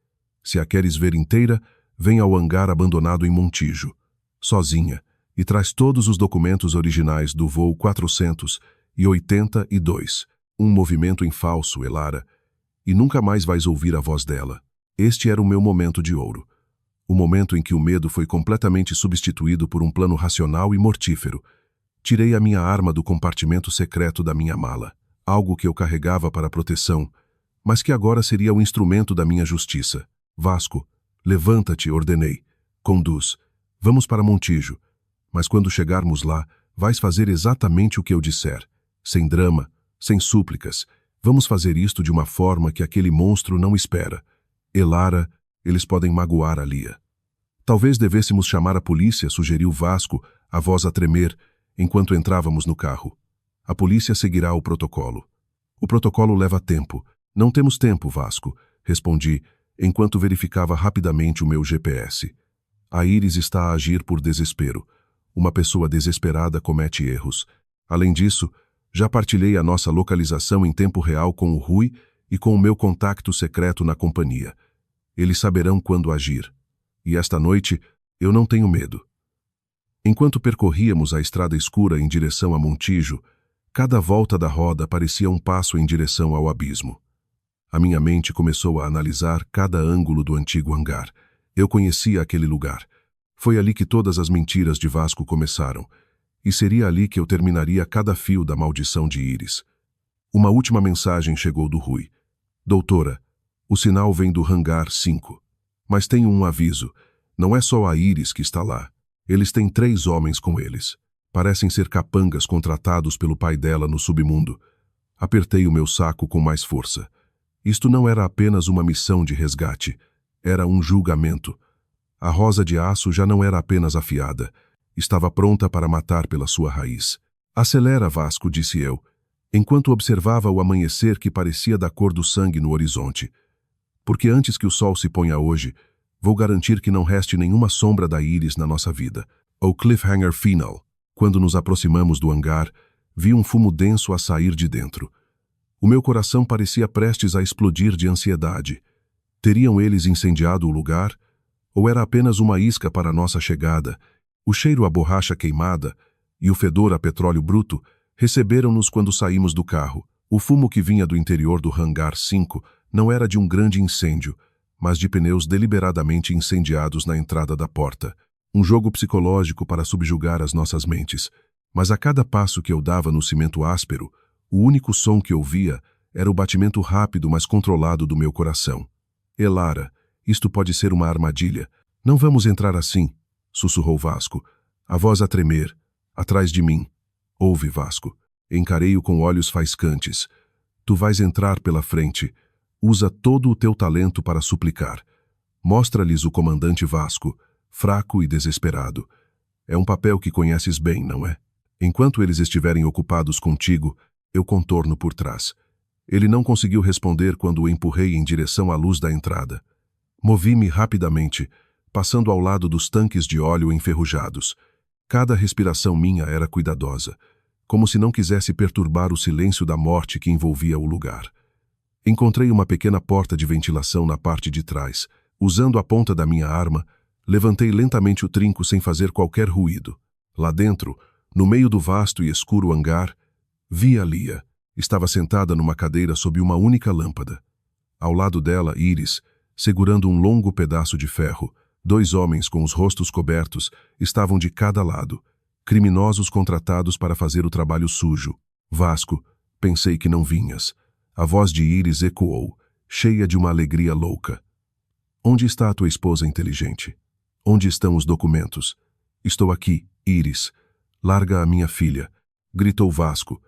Se a queres ver inteira, vem ao hangar abandonado em Montijo, sozinha, e traz todos os documentos originais do voo 482. Um movimento em falso, Elara, e nunca mais vais ouvir a voz dela. Este era o meu momento de ouro. O momento em que o medo foi completamente substituído por um plano racional e mortífero. Tirei a minha arma do compartimento secreto da minha mala, algo que eu carregava para proteção, mas que agora seria o instrumento da minha justiça. Vasco, levanta-te, ordenei. Conduz. Vamos para Montijo. Mas quando chegarmos lá, vais fazer exatamente o que eu disser. Sem drama, sem súplicas. Vamos fazer isto de uma forma que aquele monstro não espera. Elara, eles podem magoar a Lia. Talvez devêssemos chamar a polícia, sugeriu Vasco, a voz a tremer, enquanto entrávamos no carro. A polícia seguirá o protocolo. O protocolo leva tempo. Não temos tempo, Vasco, respondi, enquanto verificava rapidamente o meu GPS. A Iris está a agir por desespero. Uma pessoa desesperada comete erros. Além disso, já partilhei a nossa localização em tempo real com o Rui e com o meu contacto secreto na companhia. Eles saberão quando agir. E esta noite, eu não tenho medo. Enquanto percorríamos a estrada escura em direção a Montijo, cada volta da roda parecia um passo em direção ao abismo. A minha mente começou a analisar cada ângulo do antigo hangar. Eu conhecia aquele lugar. Foi ali que todas as mentiras de Vasco começaram. E seria ali que eu terminaria cada fio da maldição de Iris. Uma última mensagem chegou do Rui. Doutora, o sinal vem do hangar 5. Mas tenho um aviso. Não é só a Iris que está lá. Eles têm 3 homens com eles. Parecem ser capangas contratados pelo pai dela no submundo. Apertei o meu saco com mais força. Isto não era apenas uma missão de resgate. Era um julgamento. A rosa de aço já não era apenas afiada. Estava pronta para matar pela sua raiz. Acelera, Vasco, disse eu, enquanto observava o amanhecer que parecia da cor do sangue no horizonte. Porque antes que o sol se ponha hoje, vou garantir que não reste nenhuma sombra da Iris na nossa vida. O cliffhanger final. Quando nos aproximamos do hangar, vi um fumo denso a sair de dentro. O meu coração parecia prestes a explodir de ansiedade. Teriam eles incendiado o lugar? Ou era apenas uma isca para nossa chegada? O cheiro a borracha queimada e o fedor a petróleo bruto receberam-nos quando saímos do carro. O fumo que vinha do interior do hangar 5 não era de um grande incêndio, mas de pneus deliberadamente incendiados na entrada da porta. Um jogo psicológico para subjugar as nossas mentes. Mas a cada passo que eu dava no cimento áspero, o único som que ouvia era o batimento rápido, mas controlado do meu coração. Elara, isto pode ser uma armadilha. Não vamos entrar assim, sussurrou Vasco, a voz a tremer, atrás de mim. Ouve, Vasco. Encarei-o com olhos faiscantes. Tu vais entrar pela frente. Usa todo o teu talento para suplicar. Mostra-lhes o comandante Vasco, fraco e desesperado. É um papel que conheces bem, não é? Enquanto eles estiverem ocupados contigo, eu contorno por trás. Ele não conseguiu responder quando o empurrei em direção à luz da entrada. Movi-me rapidamente, passando ao lado dos tanques de óleo enferrujados. Cada respiração minha era cuidadosa, como se não quisesse perturbar o silêncio da morte que envolvia o lugar. Encontrei uma pequena porta de ventilação na parte de trás. Usando a ponta da minha arma, levantei lentamente o trinco sem fazer qualquer ruído. Lá dentro, no meio do vasto e escuro hangar, vi a Lia. Estava sentada numa cadeira sob uma única lâmpada. Ao lado dela, Iris, segurando um longo pedaço de ferro. 2 homens com os rostos cobertos estavam de cada lado, criminosos contratados para fazer o trabalho sujo. Vasco, pensei que não vinhas. A voz de Iris ecoou, cheia de uma alegria louca. Onde está a tua esposa inteligente? Onde estão os documentos? Estou aqui, Iris. Larga a minha filha, gritou Vasco,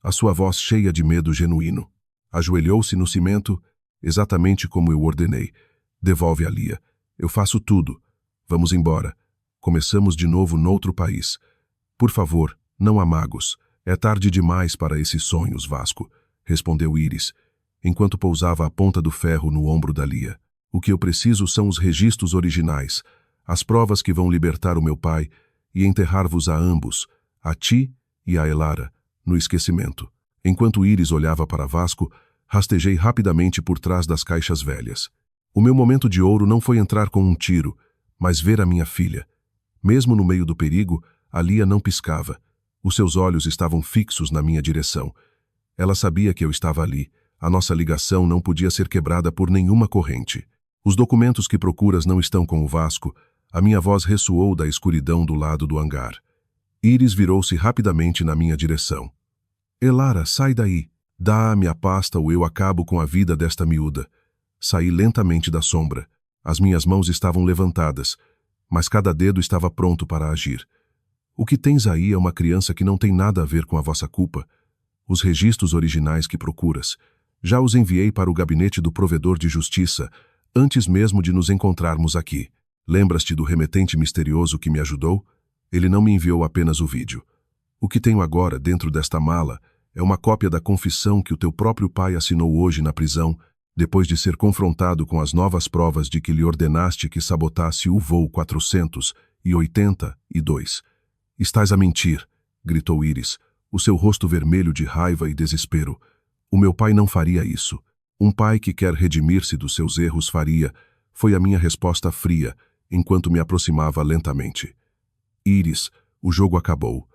a sua voz cheia de medo genuíno. Ajoelhou-se no cimento, exatamente como eu ordenei. Devolve a Lia. Eu faço tudo. Vamos embora. Começamos de novo noutro país. Por favor, não há magos. É tarde demais para esses sonhos, Vasco, respondeu Iris, enquanto pousava a ponta do ferro no ombro da Lia. O que eu preciso são os registros originais, as provas que vão libertar o meu pai e enterrar-vos a ambos, a ti e a Elara, no esquecimento. Enquanto Íris olhava para Vasco, rastejei rapidamente por trás das caixas velhas. O meu momento de ouro não foi entrar com um tiro, mas ver a minha filha. Mesmo no meio do perigo, a Lia não piscava. Os seus olhos estavam fixos na minha direção. Ela sabia que eu estava ali. A nossa ligação não podia ser quebrada por nenhuma corrente. Os documentos que procuras não estão com o Vasco. A minha voz ressoou da escuridão do lado do hangar. Íris virou-se rapidamente na minha direção. Elara, sai daí. Dá-me a pasta ou eu acabo com a vida desta miúda. Saí lentamente da sombra. As minhas mãos estavam levantadas, mas cada dedo estava pronto para agir. O que tens aí é uma criança que não tem nada a ver com a vossa culpa. Os registros originais que procuras. Já os enviei para o gabinete do provedor de justiça, antes mesmo de nos encontrarmos aqui. Lembras-te do remetente misterioso que me ajudou? Ele não me enviou apenas o vídeo. O que tenho agora dentro desta mala é uma cópia da confissão que o teu próprio pai assinou hoje na prisão, depois de ser confrontado com as novas provas de que lhe ordenaste que sabotasse o voo 482. Estás a mentir, gritou Íris, o seu rosto vermelho de raiva e desespero. O meu pai não faria isso. Um pai que quer redimir-se dos seus erros faria, foi a minha resposta fria, enquanto me aproximava lentamente. Íris, o jogo acabou.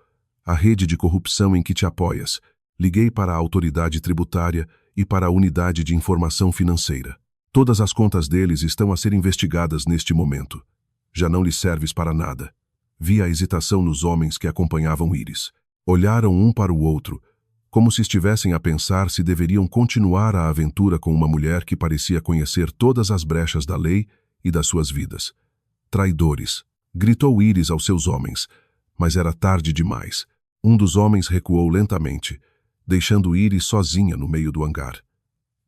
A rede de corrupção em que te apoias. Liguei para a autoridade tributária e para a unidade de informação financeira. Todas as contas deles estão a ser investigadas neste momento. Já não lhes serves para nada. Vi a hesitação nos homens que acompanhavam Íris. Olharam um para o outro, como se estivessem a pensar se deveriam continuar a aventura com uma mulher que parecia conhecer todas as brechas da lei e das suas vidas. Traidores, gritou Íris aos seus homens, mas era tarde demais. Um dos homens recuou lentamente, deixando Íris sozinha no meio do hangar.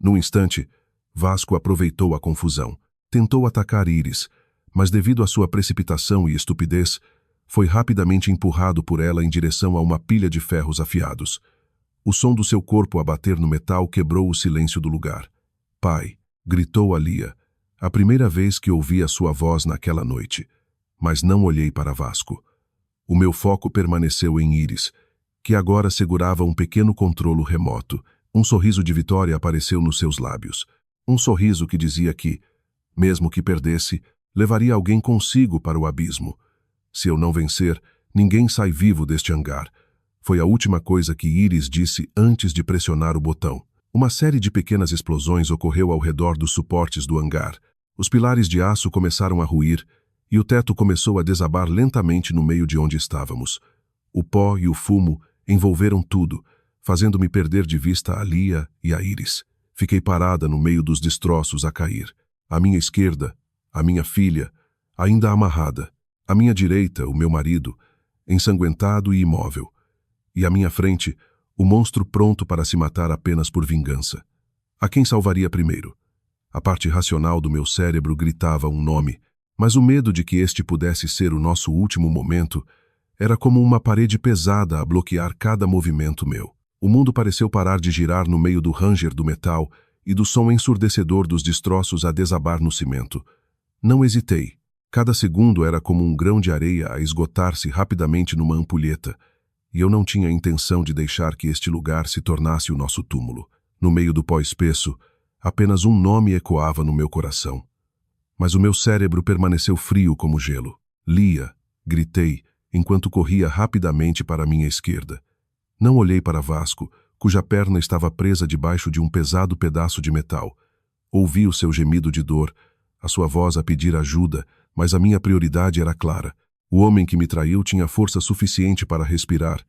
Num instante, Vasco aproveitou a confusão. Tentou atacar Íris, mas devido à sua precipitação e estupidez, foi rapidamente empurrado por ela em direção a uma pilha de ferros afiados. O som do seu corpo a bater no metal quebrou o silêncio do lugar. Pai, gritou a Lia, a primeira vez que ouvi a sua voz naquela noite, mas não olhei para Vasco. O meu foco permaneceu em Íris, que agora segurava um pequeno controlo remoto. Um sorriso de vitória apareceu nos seus lábios. Um sorriso que dizia que, mesmo que perdesse, levaria alguém consigo para o abismo. Se eu não vencer, ninguém sai vivo deste hangar. Foi a última coisa que Íris disse antes de pressionar o botão. Uma série de pequenas explosões ocorreu ao redor dos suportes do hangar. Os pilares de aço começaram a ruir e o teto começou a desabar lentamente no meio de onde estávamos. O pó e o fumo envolveram tudo, fazendo-me perder de vista a Lia e a Íris. Fiquei parada no meio dos destroços a cair. À minha esquerda, a minha filha, ainda amarrada. À minha direita, o meu marido, ensanguentado e imóvel. E à minha frente, o monstro pronto para se matar apenas por vingança. A quem salvaria primeiro? A parte racional do meu cérebro gritava um nome, mas o medo de que este pudesse ser o nosso último momento era como uma parede pesada a bloquear cada movimento meu. O mundo pareceu parar de girar no meio do ranger do metal e do som ensurdecedor dos destroços a desabar no cimento. Não hesitei. Cada segundo era como um grão de areia a esgotar-se rapidamente numa ampulheta, e eu não tinha intenção de deixar que este lugar se tornasse o nosso túmulo. No meio do pó espesso, apenas um nome ecoava no meu coração. Mas o meu cérebro permaneceu frio como gelo. Lia, gritei, enquanto corria rapidamente para a minha esquerda. Não olhei para Vasco, cuja perna estava presa debaixo de um pesado pedaço de metal. Ouvi o seu gemido de dor, a sua voz a pedir ajuda, mas a minha prioridade era clara. O homem que me traiu tinha força suficiente para respirar,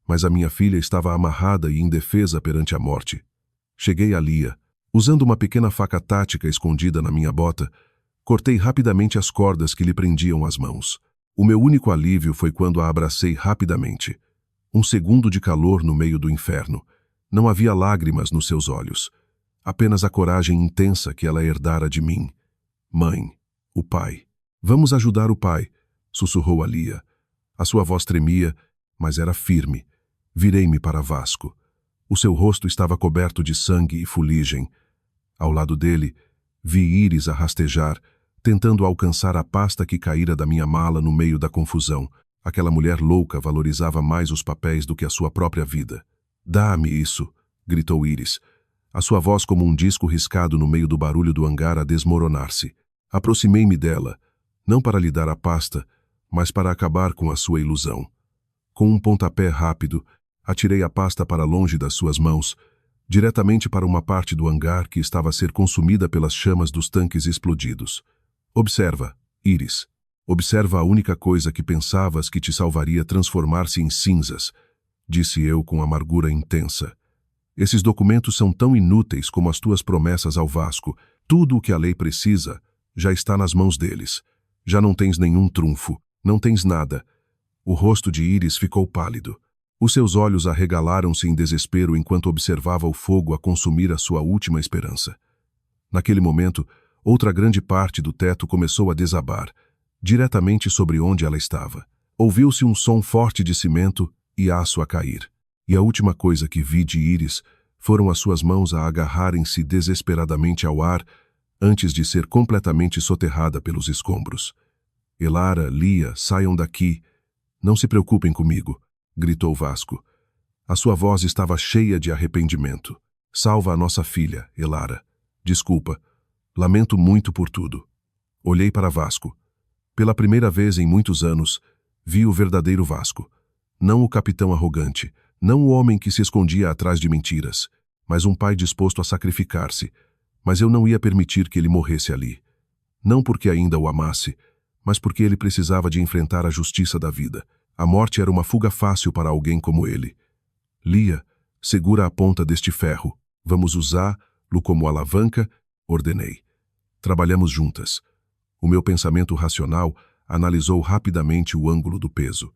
mas a minha filha estava amarrada e indefesa perante a morte. Cheguei a Lia. Usando uma pequena faca tática escondida na minha bota, cortei rapidamente as cordas que lhe prendiam as mãos. O meu único alívio foi quando a abracei rapidamente. Um segundo de calor no meio do inferno. Não havia lágrimas nos seus olhos. Apenas a coragem intensa que ela herdara de mim. Mãe, o pai. Vamos ajudar o pai, sussurrou a Lia. A sua voz tremia, mas era firme. Virei-me para Vasco. O seu rosto estava coberto de sangue e fuligem. Ao lado dele, vi Iris a rastejar, tentando alcançar a pasta que caíra da minha mala no meio da confusão. Aquela mulher louca valorizava mais os papéis do que a sua própria vida. "Dá-me isso", gritou Iris, a sua voz como um disco riscado no meio do barulho do hangar a desmoronar-se. Aproximei-me dela, não para lhe dar a pasta, mas para acabar com a sua ilusão. Com um pontapé rápido, atirei a pasta para longe das suas mãos, diretamente para uma parte do hangar que estava a ser consumida pelas chamas dos tanques explodidos. "Observa, Iris. Observa a única coisa que pensavas que te salvaria transformar-se em cinzas", disse eu com amargura intensa. "Esses documentos são tão inúteis como as tuas promessas ao Vasco. Tudo o que a lei precisa já está nas mãos deles. Já não tens nenhum trunfo, não tens nada." O rosto de Iris ficou pálido. Os seus olhos arregalaram-se em desespero enquanto observava o fogo a consumir a sua última esperança. Naquele momento, outra grande parte do teto começou a desabar, diretamente sobre onde ela estava. Ouviu-se um som forte de cimento e aço a cair. E a última coisa que vi de Iris foram as suas mãos a agarrarem-se desesperadamente ao ar antes de ser completamente soterrada pelos escombros. "Elara, Lia, saiam daqui. Não se preocupem comigo", gritou Vasco. A sua voz estava cheia de arrependimento. "Salva a nossa filha, Elara. Desculpa. Lamento muito por tudo." Olhei para Vasco. Pela primeira vez em muitos anos, vi o verdadeiro Vasco. Não o capitão arrogante, não o homem que se escondia atrás de mentiras, mas um pai disposto a sacrificar-se. Mas eu não ia permitir que ele morresse ali. Não porque ainda o amasse, mas porque ele precisava de enfrentar a justiça da vida. A morte era uma fuga fácil para alguém como ele. "Lia, segura a ponta deste ferro. Vamos usá-lo como alavanca", ordenei. Trabalhamos juntas. O meu pensamento racional analisou rapidamente o ângulo do peso.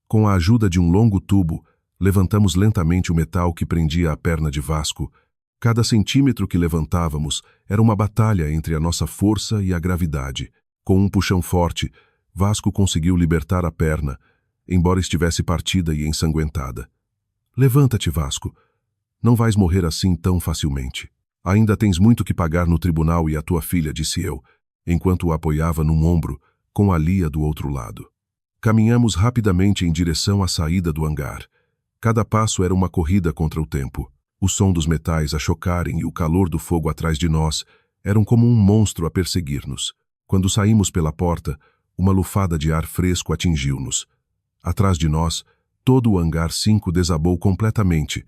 Com a ajuda de um longo tubo, levantamos lentamente o metal que prendia a perna de Vasco. Cada centímetro que levantávamos era uma batalha entre a nossa força e a gravidade. Com um puxão forte, Vasco conseguiu libertar a perna, embora estivesse partida e ensanguentada. "Levanta-te, Vasco. Não vais morrer assim tão facilmente. Ainda tens muito que pagar no tribunal e a tua filha", disse eu, enquanto o apoiava num ombro, com a Lia do outro lado. Caminhamos rapidamente em direção à saída do hangar. Cada passo era uma corrida contra o tempo. O som dos metais a chocarem e o calor do fogo atrás de nós eram como um monstro a perseguir-nos. Quando saímos pela porta, uma lufada de ar fresco atingiu-nos. Atrás de nós, todo o hangar 5 desabou completamente,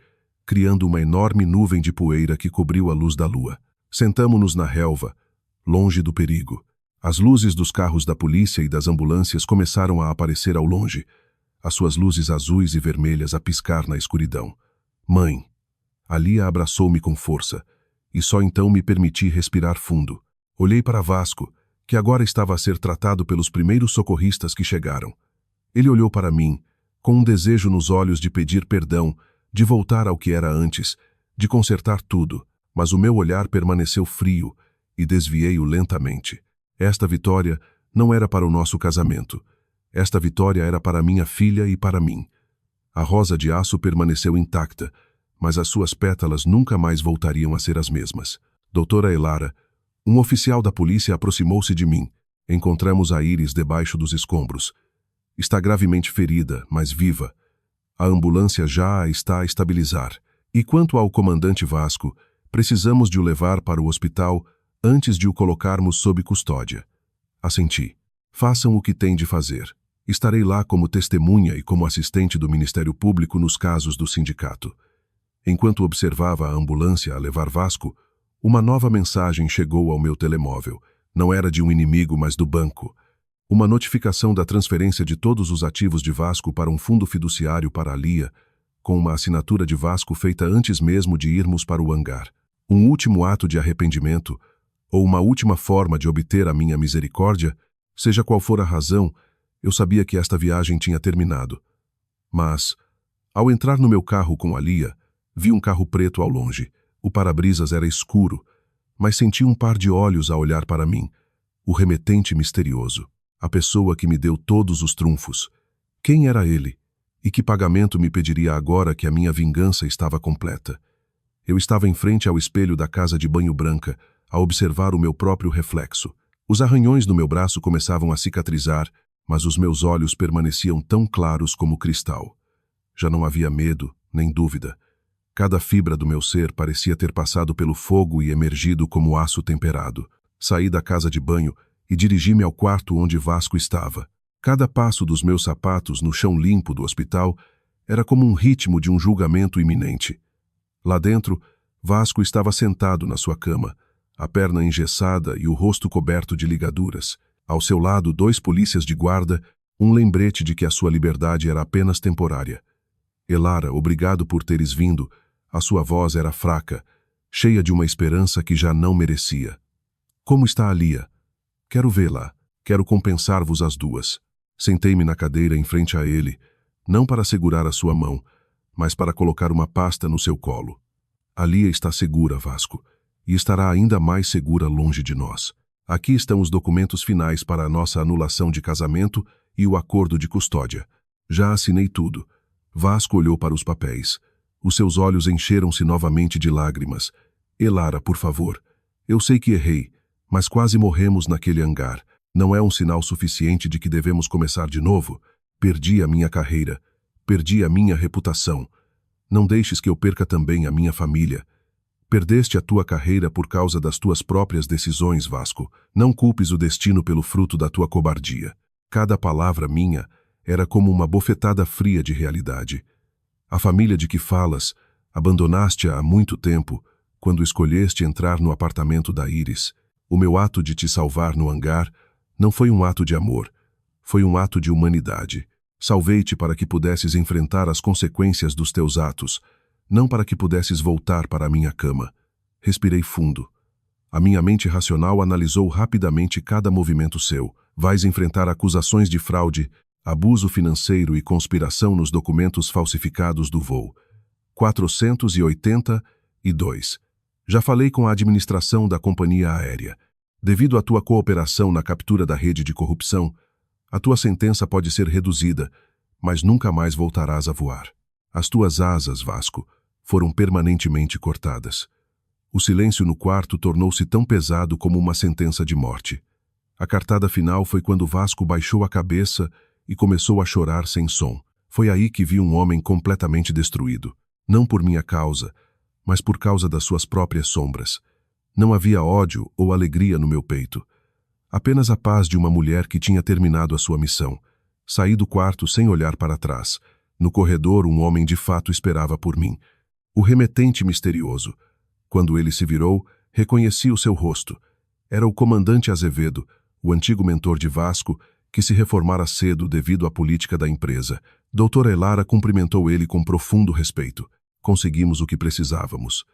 criando uma enorme nuvem de poeira que cobriu a luz da lua. Sentamo-nos na relva, longe do perigo. As luzes dos carros da polícia e das ambulâncias começaram a aparecer ao longe, as suas luzes azuis e vermelhas a piscar na escuridão. "Mãe!" A Lia abraçou-me com força, e só então me permiti respirar fundo. Olhei para Vasco, que agora estava a ser tratado pelos primeiros socorristas que chegaram. Ele olhou para mim, com um desejo nos olhos de pedir perdão, de voltar ao que era antes, de consertar tudo, mas o meu olhar permaneceu frio e desviei-o lentamente. Esta vitória não era para o nosso casamento. Esta vitória era para minha filha e para mim. A rosa de aço permaneceu intacta, mas as suas pétalas nunca mais voltariam a ser as mesmas. "Doutora Elara", um oficial da polícia aproximou-se de mim. Encontramos a Iris debaixo dos escombros. "Está gravemente ferida, mas viva. A ambulância já a está a estabilizar. E quanto ao comandante Vasco, precisamos de o levar para o hospital antes de o colocarmos sob custódia." Assenti. "Façam o que têm de fazer. Estarei lá como testemunha e como assistente do Ministério Público nos casos do sindicato." Enquanto observava a ambulância a levar Vasco, uma nova mensagem chegou ao meu telemóvel. Não era de um inimigo, mas do banco. Uma notificação da transferência de todos os ativos de Vasco para um fundo fiduciário para a Lia, com uma assinatura de Vasco feita antes mesmo de irmos para o hangar. Um último ato de arrependimento, ou uma última forma de obter a minha misericórdia, seja qual for a razão, eu sabia que esta viagem tinha terminado. Mas, ao entrar no meu carro com a Lia, vi um carro preto ao longe. O para-brisas era escuro, mas senti um par de olhos a olhar para mim, o remetente misterioso, a pessoa que me deu todos os trunfos. Quem era ele? E que pagamento me pediria agora que a minha vingança estava completa? Eu estava em frente ao espelho da casa de banho branca, a observar o meu próprio reflexo. Os arranhões no meu braço começavam a cicatrizar, mas os meus olhos permaneciam tão claros como cristal. Já não havia medo, nem dúvida. Cada fibra do meu ser parecia ter passado pelo fogo e emergido como aço temperado. Saí da casa de banho e dirigi-me ao quarto onde Vasco estava. Cada passo dos meus sapatos no chão limpo do hospital era como um ritmo de um julgamento iminente. Lá dentro, Vasco estava sentado na sua cama, a perna engessada e o rosto coberto de ligaduras. Ao seu lado, 2 polícias de guarda, um lembrete de que a sua liberdade era apenas temporária. Elara, obrigado por teres vindo. A sua voz era fraca, cheia de uma esperança que já não merecia. Como está a Lia? Quero vê-la. Quero compensar-vos as duas. Sentei-me na cadeira em frente a ele, não para segurar a sua mão, mas para colocar uma pasta no seu colo. A Lia está segura, Vasco, e estará ainda mais segura longe de nós. Aqui estão os documentos finais para a nossa anulação de casamento e o acordo de custódia. Já assinei tudo. Vasco olhou para os papéis. Os seus olhos encheram-se novamente de lágrimas. Elara, por favor. Eu sei que errei, mas quase morremos naquele hangar. Não é um sinal suficiente de que devemos começar de novo? Perdi a minha carreira. Perdi a minha reputação. Não deixes que eu perca também a minha família. Perdeste a tua carreira por causa das tuas próprias decisões, Vasco. Não culpes o destino pelo fruto da tua cobardia. Cada palavra minha era como uma bofetada fria de realidade. A família de que falas, abandonaste-a há muito tempo, quando escolheste entrar no apartamento da Iris. O meu ato de te salvar no hangar não foi um ato de amor, foi um ato de humanidade. Salvei-te para que pudesses enfrentar as consequências dos teus atos, não para que pudesses voltar para a minha cama. Respirei fundo. A minha mente racional analisou rapidamente cada movimento seu. Vais enfrentar acusações de fraude, abuso financeiro e conspiração nos documentos falsificados do voo. 482. Já falei com a administração da companhia aérea. Devido à tua cooperação na captura da rede de corrupção, a tua sentença pode ser reduzida, mas nunca mais voltarás a voar. As tuas asas, Vasco, foram permanentemente cortadas. O silêncio no quarto tornou-se tão pesado como uma sentença de morte. A cartada final foi quando Vasco baixou a cabeça e começou a chorar sem som. Foi aí que vi um homem completamente destruído. Não por minha causa, mas por causa das suas próprias sombras. Não havia ódio ou alegria no meu peito. Apenas a paz de uma mulher que tinha terminado a sua missão. Saí do quarto sem olhar para trás. No corredor, um homem de fato esperava por mim. O remetente misterioso. Quando ele se virou, reconheci o seu rosto. Era o comandante Azevedo, o antigo mentor de Vasco, que se reformara cedo devido à política da empresa. Doutora Elara cumprimentou ele com profundo respeito. Conseguimos o que precisávamos.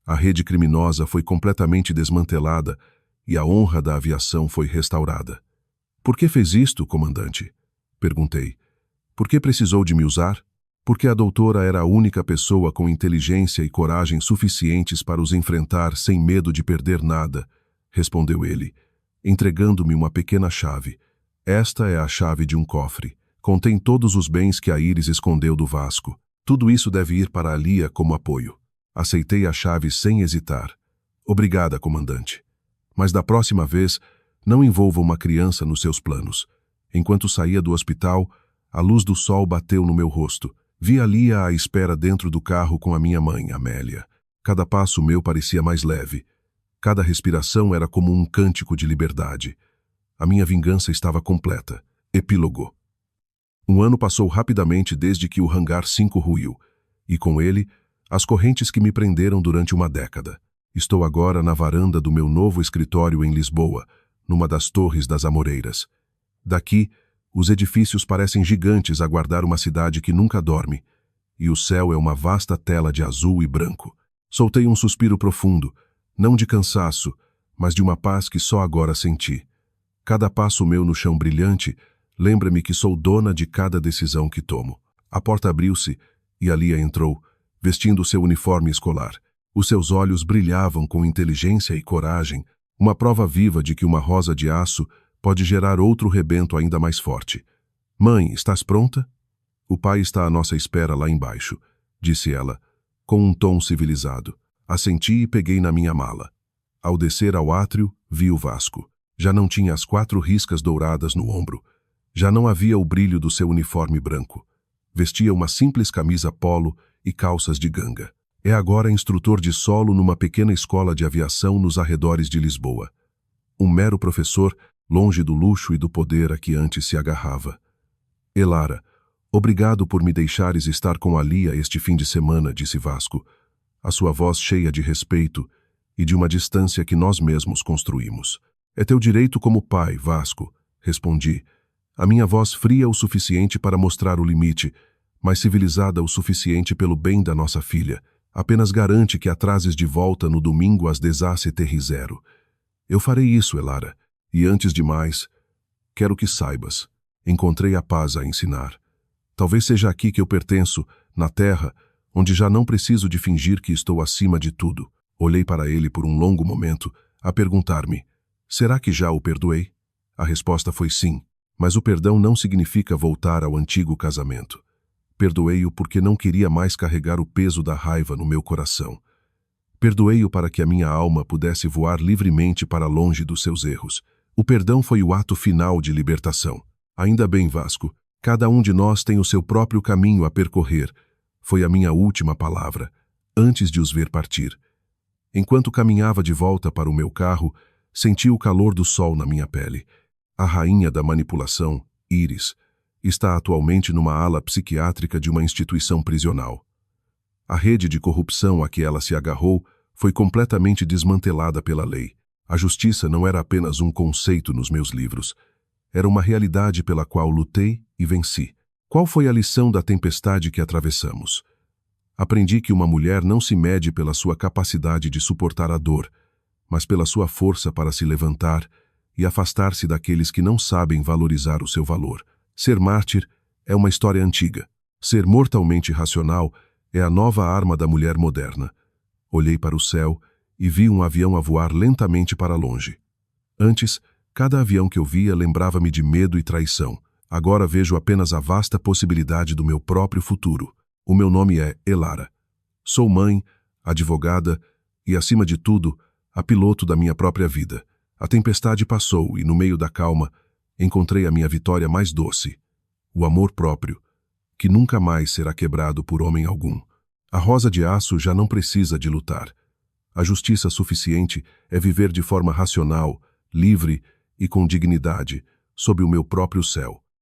A rede criminosa foi completamente desmantelada e a honra da aviação foi restaurada. Por que fez isto, comandante? Perguntei. Por que precisou de me usar? Porque a doutora era a única pessoa com inteligência e coragem suficientes para os enfrentar sem medo de perder nada, respondeu ele, entregando-me uma pequena chave. Esta é a chave de um cofre. Contém todos os bens que a Iris escondeu do Vasco. Tudo isso deve ir para a Lia como apoio. Aceitei a chave sem hesitar. Obrigada, comandante. Mas da próxima vez, não envolva uma criança nos seus planos. Enquanto saía do hospital, a luz do sol bateu no meu rosto. Vi a Lia à espera dentro do carro com a minha mãe, Amélia. Cada passo meu parecia mais leve. Cada respiração era como um cântico de liberdade. A minha vingança estava completa. Epílogo. Um ano passou rapidamente desde que o Hangar 5 ruiu, e com ele, as correntes que me prenderam durante uma década. Estou agora na varanda do meu novo escritório em Lisboa, numa das torres das Amoreiras. Daqui, os edifícios parecem gigantes a guardar uma cidade que nunca dorme, e o céu é uma vasta tela de azul e branco. Soltei um suspiro profundo, não de cansaço, mas de uma paz que só agora senti. Cada passo meu no chão brilhante lembra-me que sou dona de cada decisão que tomo. A porta abriu-se e a Lia entrou, vestindo seu uniforme escolar. Os seus olhos brilhavam com inteligência e coragem, uma prova viva de que uma rosa de aço pode gerar outro rebento ainda mais forte. Mãe, estás pronta? O pai está à nossa espera lá embaixo, disse ela, com um tom civilizado. Assenti e peguei na minha mala. Ao descer ao átrio, vi o Vasco. Já não tinha as 4 riscas douradas no ombro. Já não havia o brilho do seu uniforme branco. Vestia uma simples camisa polo e calças de ganga. É agora instrutor de solo numa pequena escola de aviação nos arredores de Lisboa. Um mero professor, longe do luxo e do poder a que antes se agarrava. Elara, obrigado por me deixares estar com a Lia este fim de semana, disse Vasco, a sua voz cheia de respeito e de uma distância que nós mesmos construímos. É teu direito como pai, Vasco, respondi, a minha voz fria o suficiente para mostrar o limite, mas civilizada o suficiente pelo bem da nossa filha. Apenas garante que a trazes de volta no domingo às 10h. Eu farei isso, Elara, e antes de mais, quero que saibas, encontrei a paz a ensinar. Talvez seja aqui que eu pertenço, na terra, onde já não preciso de fingir que estou acima de tudo. Olhei para ele por um longo momento, a perguntar-me, será que já o perdoei? A resposta foi sim, mas o perdão não significa voltar ao antigo casamento. Perdoei-o porque não queria mais carregar o peso da raiva no meu coração. Perdoei-o para que a minha alma pudesse voar livremente para longe dos seus erros. O perdão foi o ato final de libertação. Ainda bem, Vasco, cada um de nós tem o seu próprio caminho a percorrer. Foi a minha última palavra, antes de os ver partir. Enquanto caminhava de volta para o meu carro, senti o calor do sol na minha pele. A rainha da manipulação, Iris, está atualmente numa ala psiquiátrica de uma instituição prisional. A rede de corrupção a que ela se agarrou foi completamente desmantelada pela lei. A justiça não era apenas um conceito nos meus livros. Era uma realidade pela qual lutei e venci. Qual foi a lição da tempestade que atravessamos? Aprendi que uma mulher não se mede pela sua capacidade de suportar a dor, mas pela sua força para se levantar e afastar-se daqueles que não sabem valorizar o seu valor. Ser mártir é uma história antiga. Ser mortalmente racional é a nova arma da mulher moderna. Olhei para o céu e vi um avião a voar lentamente para longe. Antes, cada avião que eu via lembrava-me de medo e traição. Agora vejo apenas a vasta possibilidade do meu próprio futuro. O meu nome é Elara. Sou mãe, advogada e, acima de tudo, a piloto da minha própria vida. A tempestade passou e, no meio da calma, encontrei a minha vitória mais doce, o amor próprio, que nunca mais será quebrado por homem algum. A rosa de aço já não precisa de lutar. A justiça suficiente é viver de forma racional, livre e com dignidade, sob o meu próprio céu.